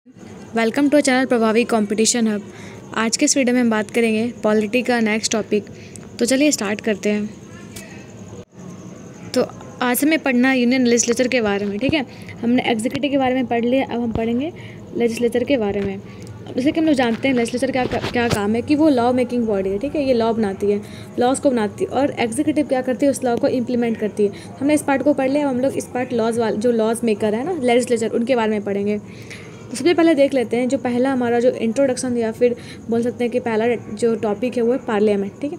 Welcome to channel प्रभावी competition hub. आज के इस वीडियो में हम बात करेंगे पॉलिटी का नेक्स्ट टॉपिक। तो चलिए स्टार्ट करते हैं। तो आज हमें पढ़ना यूनियन लेजिस्लेचर के बारे में। ठीक है, हमने एग्जीक्यूटिव के बारे में पढ़ लिया, अब हम पढ़ेंगे लेजिस्लेचर के बारे में। जैसे कि हम लोग जानते हैं लेजिस्लेचर क्या काम है कि वो लॉ मेकिंग बॉडी है। ठीक है, ये लॉ बनाती है, लॉज को बनाती है, और एग्जीक्यूटिव क्या करती है, उस लॉ को इम्प्लीमेंट करती है। हमने इस पार्ट को पढ़ लिया, अब हम लोग इस पार्ट लॉज वाले जो लॉज मेकर है ना लेजिस्लेचर, उनके बारे में पढ़ेंगे। तो सबसे पहले देख लेते हैं, जो पहला हमारा जो इंट्रोडक्शन या फिर बोल सकते हैं कि पहला जो टॉपिक है वो है पार्लियामेंट। ठीक है,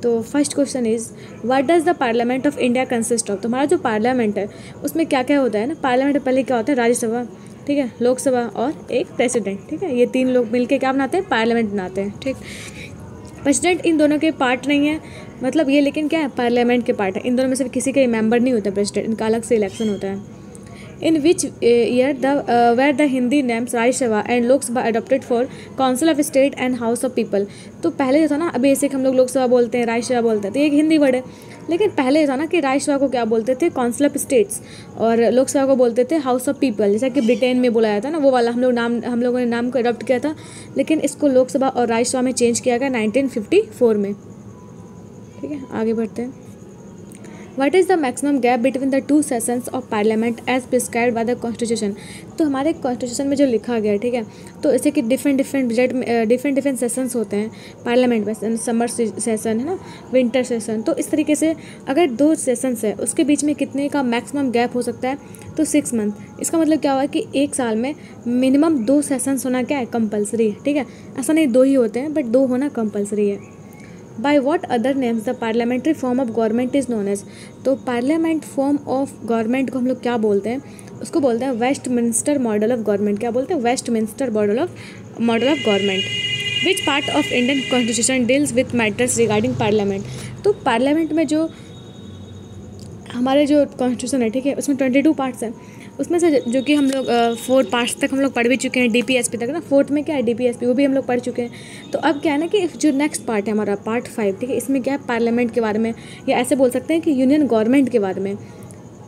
तो first question is what does the parliament of India consist of. तो हमारा जो पार्लियामेंट है उसमें क्या क्या होता है ना। पार्लियामेंट में पहले क्या होता है, राज्यसभा, ठीक है, लोकसभा और एक प्रेसिडेंट। ठीक है, ये तीन लोग मिलकर क्या बनाते हैं, पार्लियामेंट बनाते हैं। ठीक, प्रेसिडेंट इन दोनों के पार्ट नहीं है, मतलब ये लेकिन क्या है, पार्लियामेंट के पार्ट है। इन दोनों में से किसी का मेंबर नहीं होता प्रेसिडेंट, इनका अलग से इलेक्शन होता है। In which year were the Hindi names Rajya Sabha and Lok Sabha adopted for Council of State and House of People। तो पहले जो था ना, अभी ऐसे हम लोग लोकसभा बोलते हैं, राज्य सभा बोलते हैं, तो ये एक हिंदी वर्ड है। लेकिन पहले था ना कि राज्य सभा को क्या बोलते थे, काउंसिल ऑफ स्टेट्स, और लोकसभा को बोलते थे हाउस ऑफ पीपल। जैसा कि ब्रिटेन में बोला जाता है ना, वो वाला हम लोगों ने नाम को अडॉप्ट किया था। लेकिन इसको लोकसभा और राज्यसभा में चेंज किया गया 1954 में। ठीक है, आगे बढ़ते हैं। What is the maximum gap between the two sessions of parliament as prescribed by the constitution। तो हमारे कॉन्स्टिट्यूशन में जो लिखा गया है, ठीक है, तो जैसे कि डिफरेंट सेशंस होते हैं पार्लियामेंट में। समर सेशन है ना, विंटर सेशन। तो इस तरीके से अगर दो सेशंस है उसके बीच में कितने का मैक्सिमम गैप हो सकता है, तो 6 मंथ। इसका मतलब क्या हुआ कि एक साल में मिनिमम 2 सेशंस होना क्या है, कंपलसरी है। ठीक है, ऐसा नहीं 2 ही होते हैं, बट 2 होना कंपलसरी है। By what other names the parliamentary form of government is known as। तो पार्लियामेंट फॉर्म ऑफ गवर्नमेंट को हम लोग क्या बोलते हैं, उसको बोलते हैं वेस्टमिंस्टर मॉडल ऑफ गवर्नमेंट। क्या बोलते हैं, Westminster model of government. Which part of Indian constitution deals with matters regarding parliament. तो पार्लियामेंट में जो हमारे जो कॉन्स्टिट्यूशन है, ठीक है, उसमें 22 पार्ट्स हैं। उसमें से जो कि हम लोग 4 पार्ट्स तक हम लोग पढ़ भी चुके हैं, DPSP तक ना। 4th में क्या है, DPSP, वो भी हम लोग पढ़ चुके हैं। तो अब क्या है ना कि जो नेक्स्ट पार्ट है हमारा पार्ट 5, ठीक है, इसमें क्या है, पार्लियामेंट के बारे में, या ऐसे बोल सकते हैं कि यूनियन गवर्नमेंट के बारे में।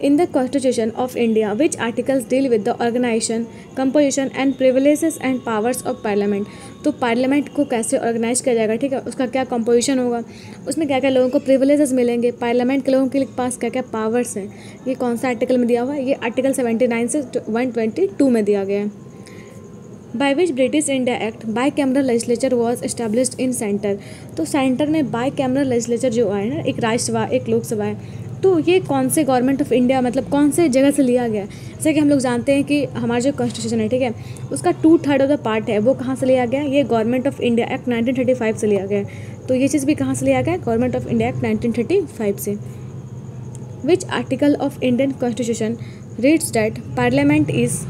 In the constitution of India which articles deal with the organisation, composition and privileges and powers of parliament. तो पार्लियामेंट को कैसे ऑर्गेनाइज किया जाएगा, ठीक है, उसका क्या कंपोजिशन होगा, उसमें क्या क्या लोगों को प्रिविलेजेस मिलेंगे, पार्लियामेंट के लोगों के पास क्या क्या पावर्स हैं, ये कौन सा आर्टिकल में दिया हुआ है, ये आर्टिकल 79 से 122 में दिया गया है। By which British India act by cameral legislature was established in centre. तो सेंटर में बाई कैमरल लेजिस्लेचर जो है ना, एक राज्यसभा एक लोकसभा है, तो ये कौन से गवर्नमेंट ऑफ इंडिया, मतलब कौन से जगह से लिया गया है। जैसे कि हम लोग जानते हैं कि हमारा जो कॉन्स्टिट्यूशन है, ठीक है, उसका 2/3 ऑफ द पार्ट है, वो कहाँ से लिया गया, ये गवर्नमेंट ऑफ इंडिया एक्ट 1935 से लिया गया है। तो ये चीज़ भी कहाँ से लिया गया है, गवर्नमेंट ऑफ इंडिया एक्ट 1935 से। विच article of Indian constitution reads that parliament is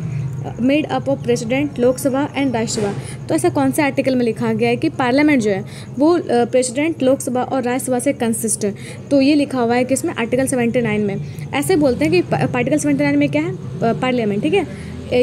made up of president, Lok Sabha and Rajya Sabha. तो ऐसा कौन से आर्टिकल में लिखा गया है कि पार्लियामेंट जो है वो प्रेसिडेंट, लोकसभा और राज्यसभा से कंसिस्ट है। तो ये लिखा हुआ है कि इसमें आर्टिकल 79 में। ऐसे बोलते हैं कि आर्टिकल 79 में क्या है, पार्लियामेंट, ठीक है,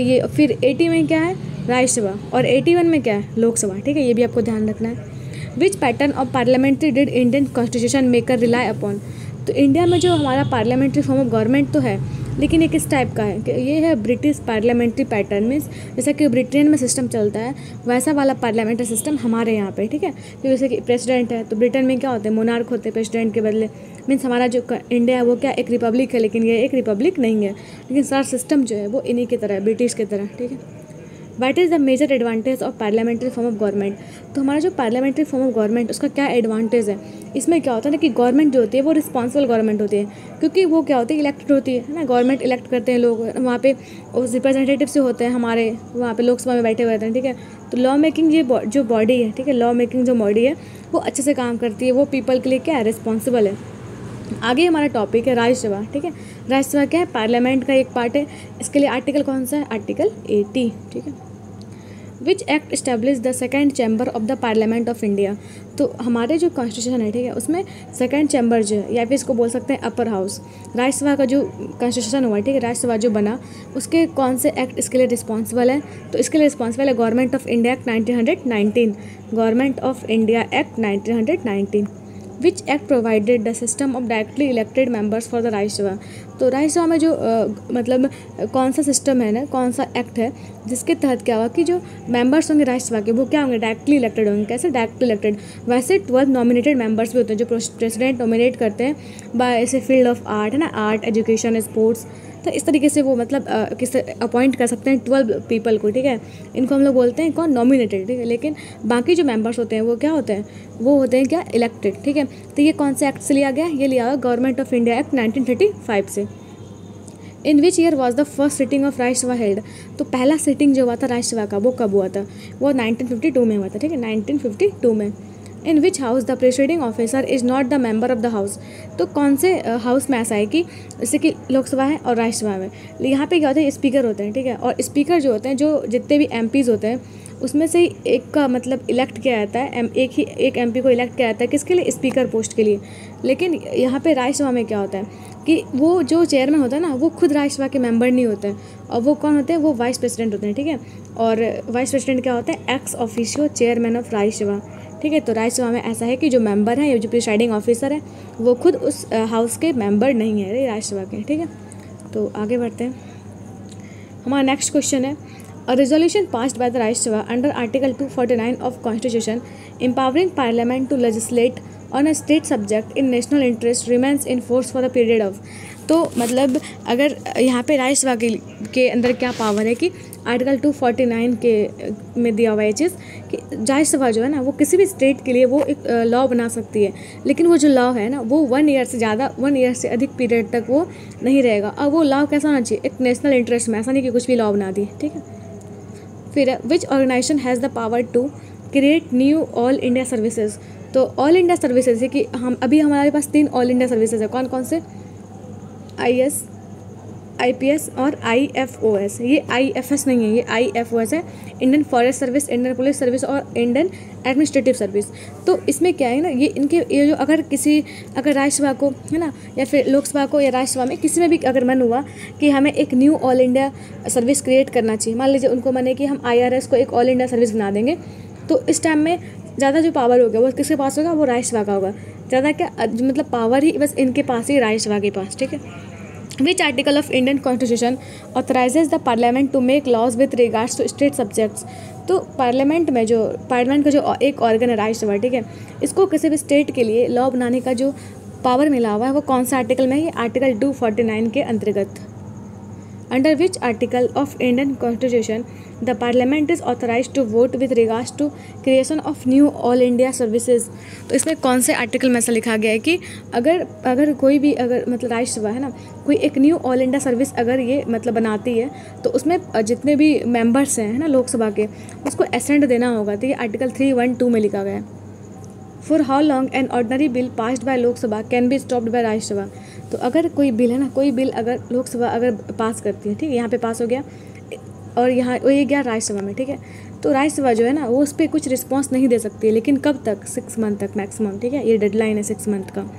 ये फिर 80 में क्या है, राज्यसभा, और 81 में क्या है, लोकसभा। ठीक है, ये भी आपको ध्यान रखना है। Which pattern of parliamentary did Indian constitution maker rely upon. तो इंडिया में जो हमारा पार्लियामेंट्री फॉर्म ऑफ गवर्नमेंट तो है, लेकिन ये किस टाइप का है, कि ये है ब्रिटिश पार्लियामेंट्री पैटर्न। मीन्स जैसा कि ब्रिटेन में सिस्टम चलता है वैसा वाला पार्लियामेंट्री सिस्टम हमारे यहाँ पे। ठीक है, तो जैसे कि प्रेसिडेंट है, तो ब्रिटेन में क्या होते हैं, मोनार्क होते हैं प्रेसिडेंट के बदले। मीन्स हमारा जो इंडिया है वो क्या, एक रिपब्लिक है, लेकिन ये एक रिपब्लिक नहीं है, लेकिन सारा सिस्टम जो है वो इन्हीं की तरह है, ब्रिटिश की तरह। ठीक है, what is the major advantage of parliamentary form of government. तो हमारा जो पार्लियामेंट्री फॉर्म ऑफ गवर्नमेंट, उसका क्या एडवांटेज है, इसमें क्या होता है ना कि गवर्नमेंट जो होती है वो रिस्पॉन्सिबल गवर्नमेंट होती है, क्योंकि वो क्या होती है, इलेक्टेड होती है ना। गवर्नमेंट इलेक्ट करते हैं लोग, वहाँ पे उस रिप्रेजेंटेटिव से होते हैं हमारे, वहाँ पे लोकसभा में बैठे हुए रहते हैं। ठीक है, तो लॉ मेकिंग ये जो बॉडी है, ठीक है, लॉ मेकिंग जो बॉडी है वो अच्छे से काम करती है, वो पीपल के लिए क्या है, रिस्पॉन्सिबल है। आगे हमारा टॉपिक है राज्यसभा। ठीक है, राज्यसभा क्या है, पार्लियामेंट का एक पार्ट है। इसके लिए आर्टिकल कौन सा है, आर्टिकल 80। ठीक है, which act establish the second chamber of the parliament of India. तो हमारे जो कॉन्स्टिट्यूशन है, ठीक है, उसमें सेकेंड चैम्बर जो है, या फिर इसको बोल सकते हैं अपर हाउस, राज्यसभा का जो कॉन्स्टिट्यूशन हुआ, ठीक है, राज्यसभा जो बना, उसके कौन से एक्ट इसके लिए रिस्पॉन्सिबल है। तो इसके लिए रिस्पॉन्सिबल है government of India act 1919, government of India act 1919। Which act provided the system of directly elected members for the Rajya Sabha. तो राज्यसभा में जो मतलब कौन सा सिस्टम है ना, कौन सा एक्ट है जिसके तहत क्या हुआ कि जो मेंबर्स होंगे राज्यसभा के वो क्या होंगे, डायरेक्टली इलेक्टेड होंगे। कैसे डायरेक्टली इलेक्टेड? वैसे 12 नॉमिनेटेड मेंबर्स भी होते हैं जो प्रेसिडेंट नॉमिनेट करते हैं बाय ऐसे फील्ड ऑफ आर्ट, है ना, आर्ट, एजुकेशन, स्पोर्ट्स। तो इस तरीके से वो मतलब किस अपॉइंट कर सकते हैं 12 पीपल को, ठीक है। इनको हम लोग बोलते हैं कौन, नॉमिनेटेड, ठीक है। लेकिन बाकी जो मेंबर्स होते हैं वो क्या होते हैं, वो होते हैं क्या, इलेक्टेड, ठीक है। तो ये कौन से एक्ट से लिया गया, ये लिया हुआ गवर्नमेंट ऑफ इंडिया एक्ट 1935 से। In which year was the first sitting of Rajya Sabha held? तो पहला सिटिंग जो हुआ था राज्यसभा का वो कब हुआ था, वो 1952 में हुआ था, ठीक है, 1952 में। In which house the presiding officer is not the member of the house? तो कौन से हाउस में ऐसा है कि जैसे कि लोकसभा है और राज्यसभा में यहाँ पे क्या होता है, स्पीकर होते हैं, ठीक है। और स्पीकर जो होते हैं, जो जितने भी एमपीज़ होते हैं उसमें से ही एक का मतलब इलेक्ट किया जाता है, एक एमपी को इलेक्ट किया जाता है, किसके लिए, स्पीकर पोस्ट के लिए। लेकिन यहाँ पे राज्यसभा में क्या होता है कि वो जो चेयरमैन होता है ना, वो खुद राज्यसभा के मेंबर नहीं होते हैं, और वो कौन होते हैं, वो वाइस प्रेसिडेंट होते हैं, ठीक है। और वाइस प्रेसिडेंट क्या होते हैं, ex officio chairman of Rajya Sabha, ठीक है। तो राज्यसभा में ऐसा है कि जो मेंबर हैं, जो प्रिसाइडिंग ऑफिसर है, वो खुद उस हाउस के मेंबर नहीं है राज्यसभा के, ठीक है। तो आगे बढ़ते हैं। हमारा नेक्स्ट क्वेश्चन है, a resolution passed by the Rajya Sabha under article 249 of constitution empowering parliament to legislate on a state subject in national interest remains in force for the period of. तो मतलब अगर यहाँ पे राज्यसभा के अंदर क्या पावर है कि आर्टिकल 249 के में दिया हुआ है चीज़ कि राज्यसभा जो है ना, वो किसी भी स्टेट के लिए वो एक लॉ बना सकती है। लेकिन वो जो लॉ है ना, वो 1 ईयर से ज़्यादा, 1 ईयर से अधिक पीरियड तक वो नहीं रहेगा। और वो लॉ कैसा होना चाहिए, एक नेशनल इंटरेस्ट में, ऐसा नहीं कि कुछ भी लॉ बना दी, ठीक है। फिर which organisation has the power to create new all India services? तो ऑल इंडिया सर्विसेज है कि हम अभी हमारे पास 3 ऑल इंडिया सर्विसेज है, कौन कौन से, IAS, IPS और IFOS। ये IFS नहीं है, ये IFOS है, Indian forest service, Indian police service और इंडियन एडमिनिस्ट्रेटिव सर्विस। तो इसमें क्या है ना, ये जो अगर राज्यसभा को, है ना, या फिर लोकसभा को या राज्यसभा में किसी में भी अगर मन हुआ कि हमें एक new all India service create करना चाहिए, मान लीजिए उनको मन है कि हम IRS को एक ऑल इंडिया सर्विस बना देंगे, तो इस टाइम में ज़्यादा जो पावर होगा वो किसके पास होगा, वो राज्यसभा का होगा। ज़्यादा क्या मतलब पावर ही बस इनके पास ही, राज्यसभा के पास, ठीक है। Which article of Indian Constitution authorizes the Parliament to make laws with regards to state subjects? तो पार्लियामेंट का जो एक ऑर्गन है राज्यसभा, ठीक है, इसको किसी भी स्टेट के लिए लॉ बनाने का जो पावर मिला हुआ है वो कौन सा आर्टिकल में है, ये आर्टिकल 249 के अंतर्गत। Under which article of Indian constitution the parliament is authorise to vote with regards to creation of new all India services? तो इसमें कौन से आर्टिकल में ऐसा लिखा गया है कि अगर कोई भी अगर मतलब राज्यसभा है ना, कोई एक न्यू ऑल इंडिया सर्विस अगर ये मतलब बनाती है, तो उसमें जितने भी मेंबर्स हैं, है ना, लोकसभा के, उसको एसेंट देना होगा। तो ये आर्टिकल 312 में लिखा गया है। For how long an ordinary bill passed bye Lok Sabha can be stopped bye Rajya Sabha? तो अगर कोई बिल है ना, कोई बिल अगर लोकसभा अगर पास करती है, ठीक है, यहाँ पे पास हो गया और यहाँ ये गया राज्यसभा में, ठीक है, तो राज्यसभा जो है ना, वो उस पर कुछ रिस्पॉन्स नहीं दे सकती है, लेकिन कब तक, 6 मंथ तक मैक्सिमम, ठीक है, ये डेडलाइन है 6 मंथ का।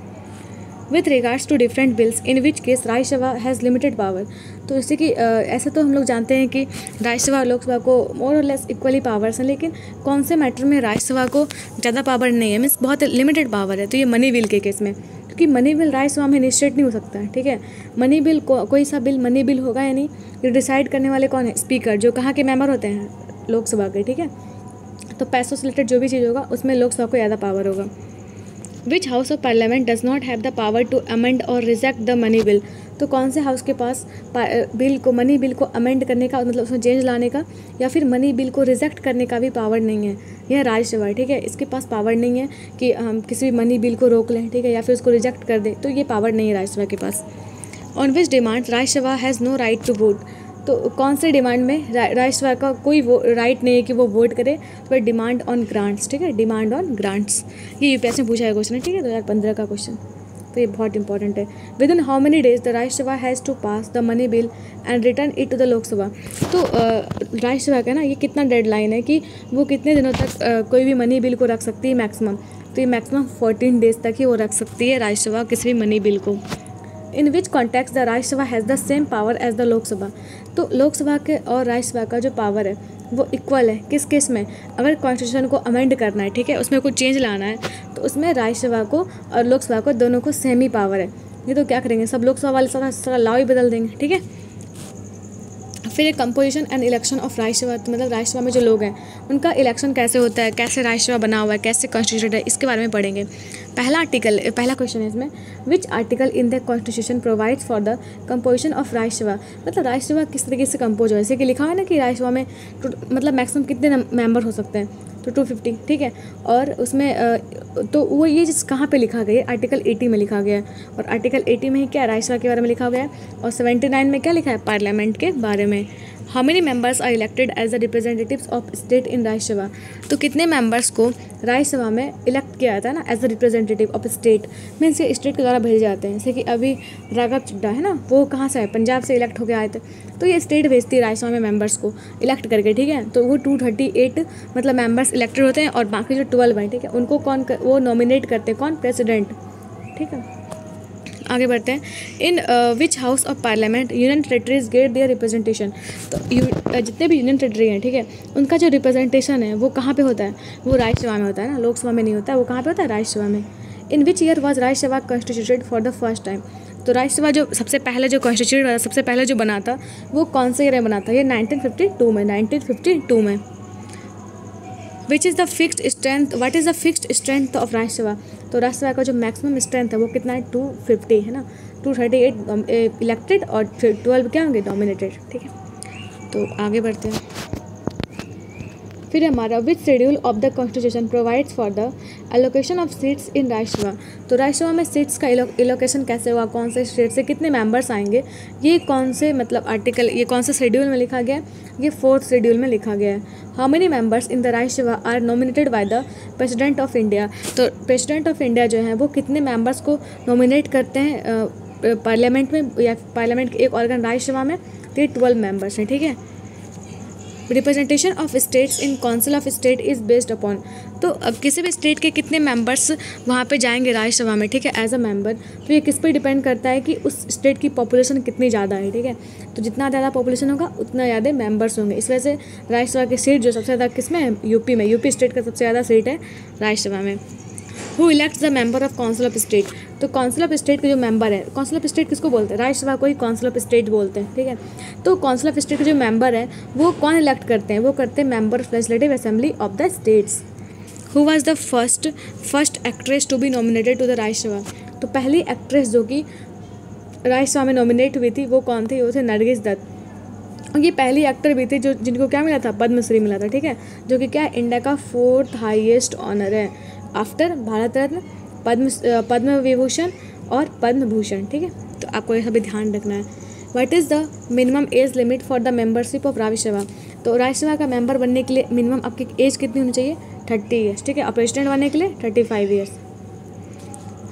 With regards to different bills in which case Rajya Sabha has limited power? तो जैसे कि ऐसे तो हम लोग जानते हैं कि राज्यसभा और लोकसभा को मोर और लेस इक्वली पावर्स हैं, लेकिन कौन से मैटर में राज्यसभा को ज़्यादा पावर नहीं है, मीन्स बहुत लिमिटेड पावर है, तो ये मनी बिल के केस में, क्योंकि मनी बिल राज्यसभा में इनिशिएट नहीं हो सकता है, ठीक है। मनी बिल कोई सा बिल मनी बिल होगा या नहीं, ये डिसाइड करने वाले कौन है, स्पीकर, जो कहाँ के मेंबर होते हैं, लोकसभा के, ठीक है। तो पैसों से रिलेटेड जो भी चीज़ होगा उसमें लोकसभा को ज़्यादा पावर होगा। Which house of parliament does not have the power to amend और रिजेक्ट द मनी बिल? तो कौन से हाउस के पास बिल को, मनी बिल को अमेंड करने का, मतलब उसमें चेंज लाने का या फिर मनी बिल को रिजेक्ट करने का भी पावर नहीं है, यह राज्यसभा, ठीक है। इसके पास पावर नहीं है कि हम किसी भी मनी बिल को रोक लें, ठीक है, या फिर उसको रिजेक्ट कर दें, तो ये पावर नहीं है राज्यसभा के पास। On which demand Rajya Sabha has no right to vote? तो कौन से डिमांड में राज्यसभा का कोई राइट नहीं है कि वो वोट करे, तो डिमांड ऑन ग्रांट्स, ठीक है, डिमांड ऑन ग्रांट्स। ये यूपीएससी में पूछा है क्वेश्चन है, ठीक है, 2015 का क्वेश्चन, तो ये बहुत इंपॉर्टेंट है। Within how many days the Rajya Sabha has to pass the money bill and return it to the Lok Sabha? तो राज्यसभा का ना ये कितना डेडलाइन है कि वो कितने दिनों तक कोई भी मनी बिल को रख सकती है मैक्सिमम, तो ये मैक्सिमम 14 डेज तक ही वो रख सकती है राज्यसभा किसी भी मनी बिल को। In which context the Rajya Sabha has the same power as the Lok Sabha? तो लोकसभा के और राज्यसभा का जो पावर है वो इक्वल है किस केस में, अगर कॉन्स्टिट्यूशन को अमेंड करना है, ठीक है, उसमें कुछ चेंज लाना है, तो उसमें राज्यसभा को और लोकसभा को दोनों को सेम ही पावर है। ये तो क्या करेंगे, सब लोकसभा वाले सारा लॉ ही बदल देंगे, ठीक है। फिर composition and election of Rajya Sabha, तो मतलब राज्यसभा में जो लोग हैं उनका इलेक्शन कैसे होता है, कैसे राज्यसभा बना हुआ है, कैसे कॉन्स्टिट्यूटेड है, इसके बारे में पढ़ेंगे। पहला क्वेश्चन है इसमें, which article in the constitution provides for the composition of Rajya Sabha, मतलब राज्यसभा किस तरीके से कंपोज हो, जैसे कि लिखा हुआ है ना कि राज्यसभा में मतलब मैक्सिमम कितने मेंबर हो सकते हैं, तो 250, ठीक है। और उसमें तो वो ये चीज़ कहाँ पे लिखा गया है, आर्टिकल 80 में लिखा गया है, और आर्टिकल 80 में ही क्या राज्यसभा के बारे में लिखा गया है, और 79 में क्या लिखा है, पार्लियामेंट के बारे में। How many members are elected as the representatives of state in Rajya Sabha, तो कितने मेंबर्स को राज्यसभा में इलेक्ट किया जाता है ना, as the representative of state, means ये स्टेट के द्वारा भेजे जाते हैं। जैसे कि अभी राघव चड्ढा है ना, वो कहाँ से है, पंजाब से इलेक्ट होकर आए थे, तो ये स्टेट भेजती है राज्यसभा में मेंबर्स को इलेक्ट करके, ठीक है। तो वो 238 मतलब मेंबर्स इलेक्टेड होते हैं, और बाकी जो 12 हैं, ठीक है, उनको वो नॉमिनेट करते हैं, कौन, प्रेसिडेंट, ठीक है। आगे बढ़ते हैं। In which house of parliament union territories get their representation, तो जितने भी यूनियन टेरेटरी हैं, ठीक है, उनका जो रिप्रेजेंटेशन है वो कहाँ पे होता है, वो राज्यसभा में होता है ना, लोकसभा में नहीं होता है, वो कहाँ पे होता है, राज्यसभा में। In which year was Rajya Sabha constituted for the first time, तो राज्यसभा जो सबसे पहले जो कॉन्स्टिट्यूट हुआ, सबसे पहले जो बना था, वो कौन से ईयर में बना था, ये 1952 में, 1952 में। विच is the fixed strength, what is the fixed strength of Rajya Sabha, तो राज्यसभा का जो मैक्सिमम स्ट्रेंथ है वो कितना है, 250 है ना, 238 इलेक्टेड और 12 क्या होंगे, डोमिनेटेड, ठीक है। तो आगे बढ़ते हैं। फिर हमारा which schedule of the constitution provides for the allocation of seats in Rajya Sabha, तो राज्यसभा में सीट्स का एलोकेशन कैसे हुआ, कौन से स्टेट से कितने मेंबर्स आएंगे, ये कौन से मतलब आर्टिकल, ये कौन से शेड्यूल में लिखा गया है, ये 4th शेड्यूल में लिखा गया है। How many members in the Rajya Sabha are nominated by the president of India, तो प्रेसिडेंट ऑफ इंडिया जो है वो कितने मेंबर्स को नॉमिनेट करते हैं पार्लियामेंट में, या पार्लियामेंट के एक ऑर्गन राज्यसभा में, तो ये 12 मेंबर्स हैं, ठीक है। Representation of states in council of state is based upon, तो अब किसी भी स्टेट के कितने मेंबर्स वहाँ पे जाएंगे राज्यसभा में, ठीक है, एज अ मेंबर, तो ये किस पे डिपेंड करता है कि उस स्टेट की पॉपुलेशन कितनी ज़्यादा है, ठीक है। तो जितना ज़्यादा पॉपुलेशन होगा उतना ज़्यादा मेंबर्स होंगे, इस वजह से राज्यसभा की सीट जो सबसे ज़्यादा किस में है, यूपी में, यूपी स्टेट का सबसे ज़्यादा सीट है राज्यसभा में। Who elects the member of council of state, तो काउंसिल ऑफ स्टेट के जो मेंबर है, काउंसिल ऑफ स्टेट किसको बोलते हैं, राज्यसभा को ही काउंसिल ऑफ स्टेट बोलते हैं, ठीक है। तो काउंसिल ऑफ स्टेट के जो मेंबर है वो कौन इलेक्ट करते हैं, वो करते हैं member of legislative assembly of the states. Who was the first actress to be nominated to the Rajya Sabha, तो पहली एक्ट्रेस जो कि राज्यसभा में नॉमिनेट हुई थी वो कौन थी, वो थे नरगिस दत्त, और ये पहली एक्टर भी थी जो जिनको क्या मिला था, पद्मश्री मिला था, ठीक है, जो कि क्या इंडिया का 4th हाईएस्ट ऑनर है आफ्टर भारत रत्न, पद्म विभूषण और पद्म भूषण, ठीक है। तो आपको ये सभी ध्यान रखना है। What is the minimum age limit for the membership of Rajya Sabha, तो राज्यसभा का मेंबर बनने के लिए मिनिमम आपकी एज कितनी होनी चाहिए, 30 ईयर्स, ठीक है, और प्रेसिडेंट बनने के लिए 35 years.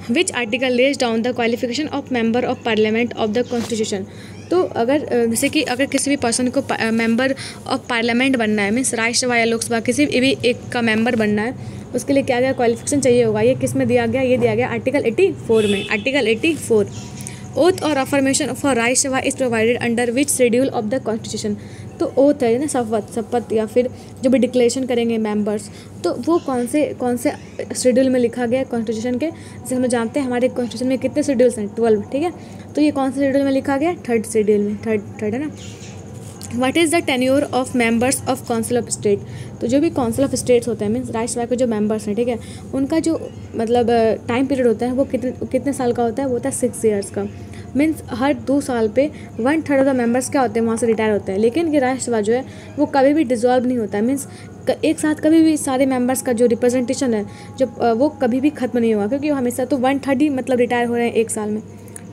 Which article lays down the qualification of member of parliament of the constitution, तो अगर जैसे कि अगर किसी भी पर्सन को मेंबर ऑफ पार्लियामेंट बनना है, मीन्स राज्यसभा या लोकसभा किसी भी एक का मेंबर बनना है, उसके लिए क्या क्या क्वालिफिकेशन चाहिए होगा, ये किस में दिया गया, ये दिया गया आर्टिकल 84 में, आर्टिकल 84। ओथ और affirmation for Rajya Sabha is provided under which schedule of the constitution, तो ओथ है ना, शपथ या फिर जो भी डिक्लेरेशन करेंगे मेंबर्स, तो वो कौन से शेड्यूल में लिखा गया कॉन्स्टिट्यूशन के, जैसे हम जानते हैं हमारे कॉन्स्टिट्यूशन में कितने शेड्यूल्स हैं, 12, ठीक है, तो ये कौन से शेड्यूल में लिखा गया, 3rd शेड्यूल में, थर्ड है ना। What is the tenure of members of council of state, तो जो भी काउंसिल ऑफ स्टेट्स होते हैं, मीन्स राज्यसभा के जो मेंबर्स हैं, ठीक है, उनका जो मतलब टाइम पीरियड होता है वो कितने साल का होता है, वो होता है 6 ईयर्स का, मीन्स हर 2 साल पे 1/3 ऑफ द मेंबर्स क्या होते हैं, वहाँ से रिटायर होते हैं। लेकिन ये राज्यसभा जो है वो कभी भी डिसॉल्व नहीं होता है, मीन्स एक साथ कभी भी सारे मेंबर्स का जो रिप्रेजेंटेशन है जो वो कभी भी खत्म नहीं हुआ, क्योंकि वो हमेशा तो 1/3 ही मतलब रिटायर हो रहे हैं एक साल में,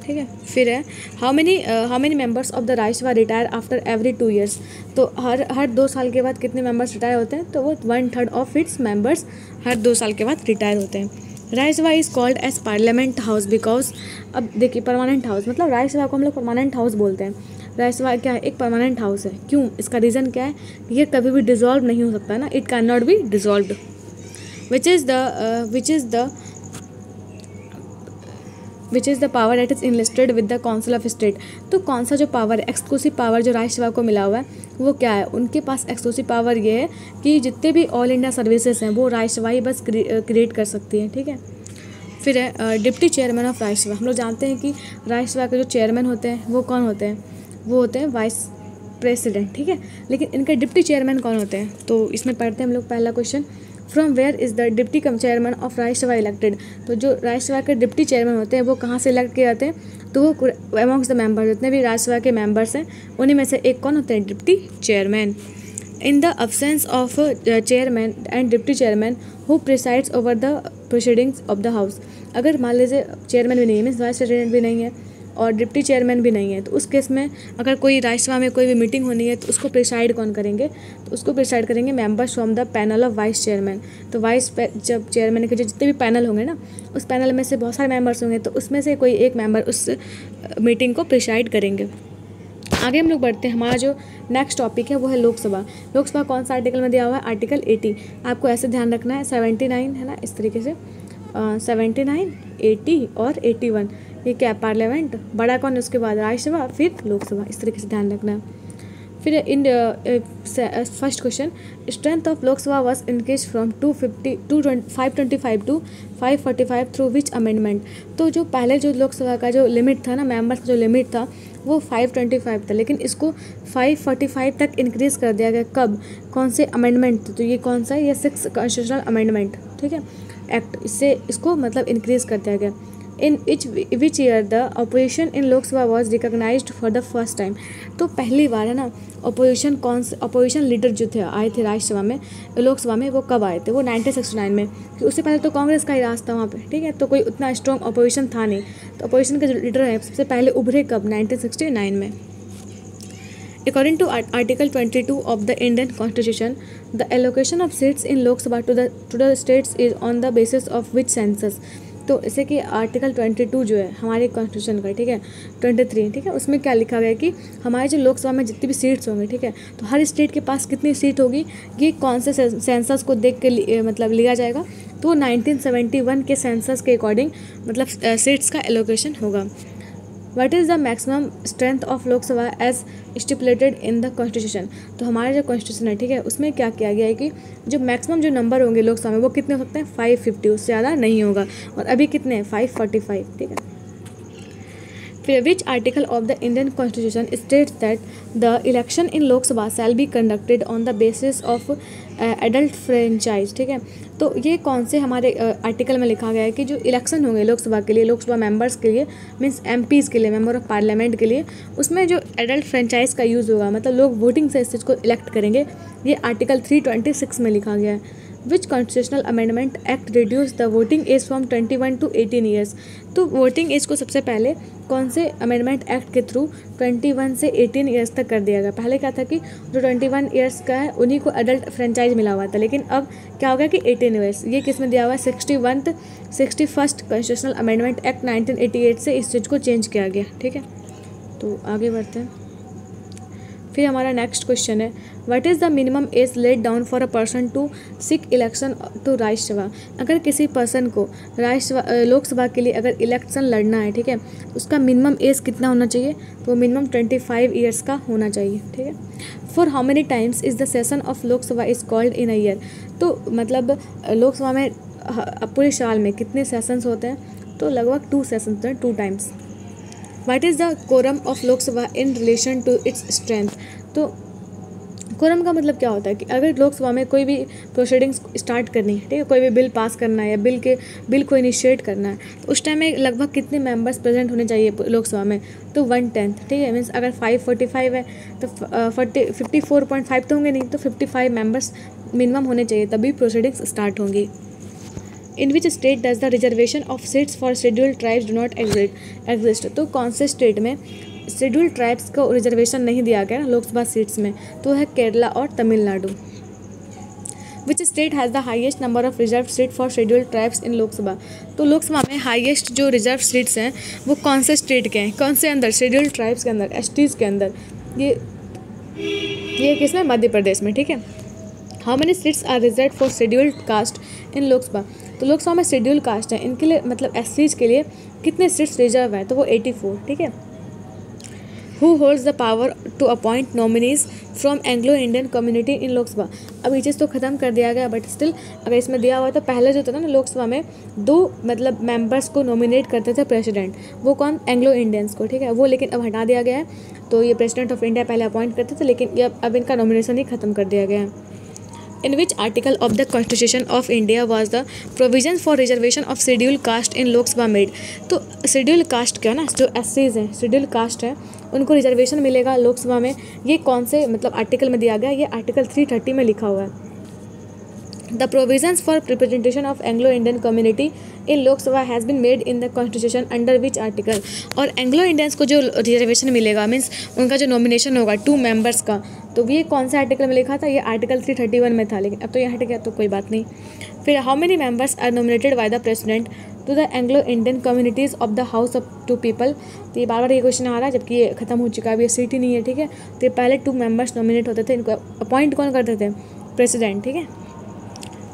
ठीक है। फिर है how many members of the Rajya Sabha retire after every 2 years, तो हर 2 साल के बाद कितने मेंबर्स रिटायर होते हैं, तो वो 1/3 ऑफ इट्स मेंबर्स हर 2 साल के बाद रिटायर होते हैं। Rajya Sabha is called as parliament house because, अब देखिए परमानेंट हाउस मतलब राज्यसभा को हम लोग परमानेंट हाउस बोलते हैं। राज्यसभा क्या है, एक परमानेंट हाउस है, क्यों, इसका रीज़न क्या है, ये कभी भी डिसॉल्व नहीं हो सकता ना, it can not be dissolved. Which is the which is the power that is enlisted with the council of state. तो कौन सा जो पावर, एक्सक्लूसिव पावर जो राज्यसभा को मिला हुआ है वो क्या है? उनके पास एक्सक्लूसिव पावर ये है कि जितने भी ऑल इंडिया सर्विसेज हैं वो राज्यसभा ही बस क्रिएट कर सकती है, ठीक है। फिर है डिप्टी चेयरमैन ऑफ राज्यसभा। हम लोग जानते हैं कि राज्यसभा के जो चेयरमैन होते हैं वो कौन होते हैं? वो होते हैं वाइस प्रेसिडेंट, ठीक है। लेकिन इनके डिप्टी चेयरमैन कौन होते हैं? तो इसमें पढ़ते हैं हम लोग पहला question, from where is the deputy chairman of Rajya Sabha elected. तो जो राज्यसभा के डिप्टी चेयरमैन होते हैं वो कहाँ से इलेक्ट किए जाते हैं? तो वो अमॉन्ग्स द मेंबर, जितने भी राज्यसभा के मेंबर्स हैं उन्हीं में से एक कौन होते हैं? Deputy chairman. In the absence of chairman and deputy chairman who presides over the proceedings of the house. अगर मान लीजिए चेयरमैन भी नहीं है, मीन्स वाइस प्रेसिडेंट भी नहीं है और डिप्टी चेयरमैन भी नहीं है, तो उस केस में अगर कोई राज्यसभा में कोई भी मीटिंग होनी है तो उसको प्रिसाइड कौन करेंगे? तो उसको प्रिसाइड करेंगे members from the panel of vice chairman. तो जब चेयरमैन के जो जितने भी पैनल होंगे ना, उस पैनल में से बहुत सारे मेंबर्स होंगे, तो उसमें से कोई एक मेंबर उस मीटिंग को प्रिसाइड करेंगे। आगे हम लोग बढ़ते हैं। हमारा जो नेक्स्ट टॉपिक है वो है लोकसभा। लोकसभा कौन सा आर्टिकल में दिया हुआ है? आर्टिकल 80। आपको ऐसे ध्यान रखना है, 79 है ना, इस तरीके से 79, 80 और 81। ये क्या है? पार्लियामेंट। बड़ा कौन है उसके बाद? राज्यसभा, फिर लोकसभा। इस तरीके से ध्यान रखना है। फिर in first question, strength of Lok Sabha was increase from 525 to 545 through which amendment. तो जो पहले जो लोकसभा का जो लिमिट था ना, मेंबर्स का जो लिमिट था वो 525 था, लेकिन इसको 545 तक इंक्रीज कर दिया गया। कब? कौन से अमेंडमेंट? तो ये कौन सा है? ये 6th कॉन्स्टिट्यूशनल अमेंडमेंट, ठीक है, एक्ट। इससे इसको मतलब इंक्रीज कर दिया गया। In which year the opposition in Lok Sabha was recognised for the first time. तो पहली बार है ना अपोजिशन, कौन से अपोजिशन लीडर जो थे आए थे राज्यसभा में, लोकसभा में, वो कब आए थे? वो 1969 में। उससे पहले तो कांग्रेस का ही राज था वहाँ पे, ठीक है, तो कोई उतना स्ट्रॉन्ग अपोजिशन था नहीं। तो अपोजिशन के जो लीडर हैं सबसे पहले उभरे कब? 1969 में। According to Article 22 of the Indian Constitution, the allocation of seats in Lok Sabha to the states is on the basis of which census। तो जैसे कि आर्टिकल 22 जो है हमारे कॉन्स्टिट्यूशन का, ठीक है, 23, ठीक है, उसमें क्या लिखा गया है कि हमारे जो लोकसभा में जितनी भी सीट्स होंगे, ठीक है, तो हर स्टेट के पास कितनी सीट होगी ये कौन से सेंसस को देख के मतलब लिया जाएगा? तो 1971 के सेंसस के अकॉर्डिंग मतलब सीट्स का एलोकेशन होगा। What is the maximum strength of Lok Sabha as stipulated in the constitution. तो हमारा जो कॉन्स्टिट्यूशन है, ठीक है, उसमें क्या किया गया है कि जो मैक्सिमम जो नंबर होंगे लोकसभा में वो कितने हो सकते हैं? 550, उससे ज़्यादा नहीं होगा। और अभी कितने हैं? 545, ठीक है। फिर विच article of the Indian constitution states that the election in Lok Sabha shall be conducted on the basis of adult franchise, ठीक है। तो ये कौन से हमारे आर्टिकल में लिखा गया है कि जो इलेक्शन होंगे लोकसभा के लिए, लोकसभा मेंबर्स के लिए, मींस एमपीज़ के लिए, मेंबर ऑफ पार्लियामेंट के लिए, उसमें जो एडल्ट फ्रेंचाइज का यूज़ होगा, मतलब लोग वोटिंग से इस चीज़ को इलेक्ट करेंगे। ये आर्टिकल 326 में लिखा गया है। Which constitutional amendment act reduce the voting age from 21 to 18 years. तो वोटिंग एज को सबसे पहले कौन से अमेंडमेंट एक्ट के थ्रू 21 से 18 ईयर्स तक कर दिया गया? पहले क्या था कि जो 21 ईयर्स का है उन्हीं को एडल्ट फ्रेंचाइज मिला हुआ था, लेकिन अब क्या हो गया कि 18 ईयर्स। ये किस में दिया हुआ है? 61st कॉन्स्टिट्यूशनल अमेंडमेंट एक्ट 1988 से इस चीज़ को चेंज किया गया, ठीक है। तो आगे बढ़ते हैं। फिर हमारा नेक्स्ट क्वेश्चन है, what is the minimum age laid down for a person to seek election to Rajya Sabha. अगर किसी पर्सन को लोकसभा के लिए अगर इलेक्शन लड़ना है, ठीक है, उसका मिनिमम एज कितना होना चाहिए? तो मिनिमम 25 ईयर्स का होना चाहिए, ठीक है। For how many times is the session of Lok Sabha is called in a year. तो मतलब लोकसभा में पूरे साल में कितने सेशंस होते हैं? तो लगभग 2 सेशंस होते हैं, 2 times. What is the quorum of Lok Sabha in relation to its strength. तो कोरम का मतलब क्या होता है कि अगर लोकसभा में कोई भी प्रोसीडिंग्स स्टार्ट करनी है, ठीक है, कोई भी बिल पास करना है या बिल को इनिशिएट करना है, तो उस टाइम में लगभग कितने मेंबर्स प्रेजेंट होने चाहिए लोकसभा में? तो 1/10, ठीक है, मीन्स अगर 545 है तो 54.5 तो होंगे नहीं, तो 55 मेंबर्स मिनिमम होने चाहिए, तभी प्रोसीडिंग्स स्टार्ट होंगी। In which state does the reservation of seats for scheduled tribes do not exist. तो कौन से स्टेट में शेड्यूल्ड ट्राइब्स को रिजर्वेशन नहीं दिया गया लोकसभा सीट्स में? तो है केरला और Tamil Nadu. Which state has the highest number of reserve seat for scheduled tribes in Lok Sabha. तो लोकसभा में हाईएस्ट जो रिजर्व सीट्स हैं वो कौन से स्टेट के हैं? कौन से अंदर? शेड्यूल्ड ट्राइब्स के अंदर, एसटीज़ के अंदर। ये किसमें? मध्य प्रदेश में, ठीक है। How many seats are reserve for scheduled caste in Lok Sabha. तो लोकसभा में शेड्यूल कास्ट है, इनके लिए मतलब एससीज के लिए कितने सीट्स रिजर्व है, तो वो 84, ठीक है। Who holds the power to appoint nominees from Anglo Indian community in Lok Sabha. अब ये चीज़ तो ख़त्म कर दिया गया, बट स्टिल अगर इसमें दिया हुआ तो पहले जो था ना लोकसभा में 2 मतलब मेंबर्स को नॉमिनेट करते थे प्रेसिडेंट, वो कौन, एंग्लो इंडियंस को, ठीक है। वो लेकिन अब हटा दिया गया है, तो ये प्रेसिडेंट ऑफ इंडिया पहले अपॉइंट करते थे, लेकिन ये अब इनका नॉमिनेशन ही ख़त्म कर दिया गया है। In which article of the Constitution of India was the provision for reservation of scheduled caste in Lok Sabha made? तो scheduled caste क्या ना, जो SCs हैं, scheduled caste है, उनको रिजर्वेशन मिलेगा लोकसभा में। ये कौन से मतलब आर्टिकल में दिया गया, ये आर्टिकल 330 में लिखा हुआ है। The provisions for representation of Anglo-Indian community in Lok Sabha has been made in the Constitution under which article? और एंग्लो इंडियंस को जो रिजर्वेशन मिलेगा मीन्स उनका जो नॉमिनेशन होगा 2 मेंबर्स का, तो ये कौन सा आर्टिकल में लिखा था, ये आर्टिकल 331 में था, लेकिन अब तो ये हट गया तो कोई बात नहीं। फिर how many members are nominated by the president to the Anglo Indian communities of the house of 2 people. तो ये बार बार ये क्वेश्चन आ रहा है, जबकि ये खत्म हो चुका है, अब ये सीट ही नहीं है, ठीक है। तो ये पहले 2 मेंबर्स नॉमिनेट होते थे, इनको अपॉइंट कौन करते थे, प्रेसिडेंट, ठीक है।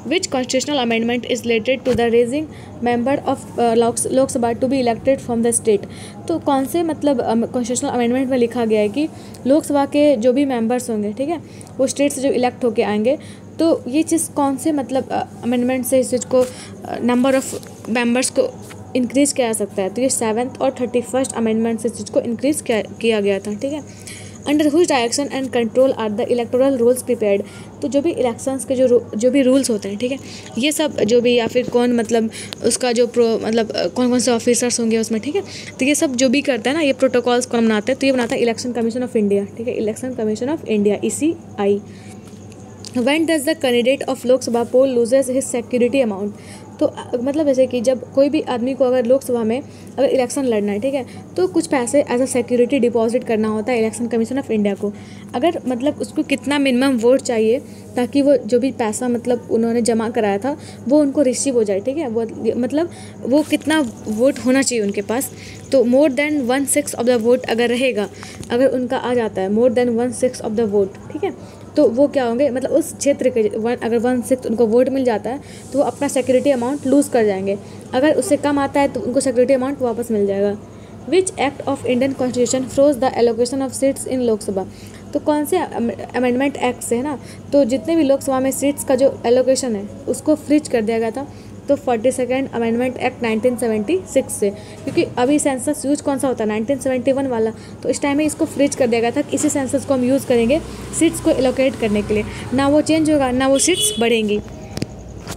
Which constitutional amendment is related to the raising member of Lok Sabha to be elected from the state? तो कौन से मतलब कॉन्स्टिट्यूशनल अमेंडमेंट में लिखा गया है कि लोकसभा के जो भी मेंबर्स होंगे, ठीक है, वो स्टेट से जो इलेक्ट होके आएंगे, तो ये चीज़ कौन से मतलब अमेंडमेंट से इस चीज़ को नंबर ऑफ मेंबर्स को इंक्रीज किया जा सकता है, तो ये 7th और 31st अमेंडमेंट से इस चीज़ को इंक्रीज किया गया था, ठीक है। Under whose direction and control are the electoral rules prepared. तो जो भी इलेक्शंस के जो भी रूल्स होते हैं, ठीक है, ये सब जो भी या फिर कौन मतलब उसका जो मतलब कौन कौन से ऑफिसर्स होंगे उसमें, ठीक है, तो ये सब जो भी करता है ना, ये प्रोटोकॉल्स कौन बनाते हैं, तो ये बनाता है इलेक्शन कमीशन ऑफ इंडिया, ठीक है, election commission of India, ECI। When does the candidate of Lok Sabha poll loses his security amount? तो मतलब जैसे कि जब कोई भी आदमी को अगर लोकसभा में अगर इलेक्शन लड़ना है, ठीक है, तो कुछ पैसे एज अ सिक्योरिटी डिपॉजिट करना होता है इलेक्शन कमीशन ऑफ इंडिया को। अगर मतलब उसको कितना मिनिमम वोट चाहिए ताकि वो जो भी पैसा मतलब उन्होंने जमा कराया था वो उनको रिसीव हो जाए, ठीक है, वो मतलब वो कितना वोट होना चाहिए उनके पास, तो more than 1/6 of the vote अगर रहेगा, अगर उनका आ जाता है more than 1/6 of the vote, ठीक है, तो वो क्या होंगे मतलब उस क्षेत्र के अगर 1/6 उनको वोट मिल जाता है तो वो अपना सिक्योरिटी अमाउंट लूज़ कर जाएंगे। अगर उससे कम आता है तो उनको सिक्योरिटी अमाउंट वापस मिल जाएगा। Which act of Indian constitution froze the allocation of seats in Lok Sabha? तो कौन से अमेंडमेंट एक्ट से है ना, तो जितने भी लोकसभा में सीट्स का जो एलोकेशन है उसको फ्रीज कर दिया गया था, तो 42nd अमेंडमेंट एक्ट 1976 से, क्योंकि अभी सेंसस यूज कौन सा होता है 1971 वाला, तो इस टाइम में इसको फ्रीज कर दिया गया था कि इसी सेंसस को हम यूज़ करेंगे सीट्स को एलोकेट करने के लिए, ना वो चेंज होगा ना वो सीट्स बढ़ेंगी।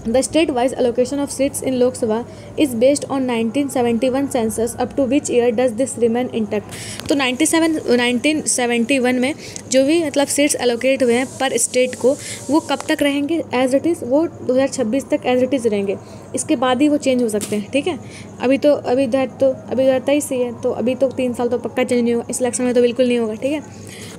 The state-wise allocation of seats in Lok Sabha is based on 1971 census. Up to which year does this remain intact? तो 1971 में जो भी मतलब सीट्स एलोकेट हुए हैं पर स्टेट को, वो कब तक रहेंगे एज इट इज़, वो 2026 तक एज इट इज़ रहेंगे, इसके बाद ही वो चेंज हो सकते हैं, ठीक है। अभी 2023 ही है, तो अभी तो 3 साल तो पक्का चेंज नहीं होगा, इस इलेक्शन में तो बिल्कुल नहीं होगा, ठीक है।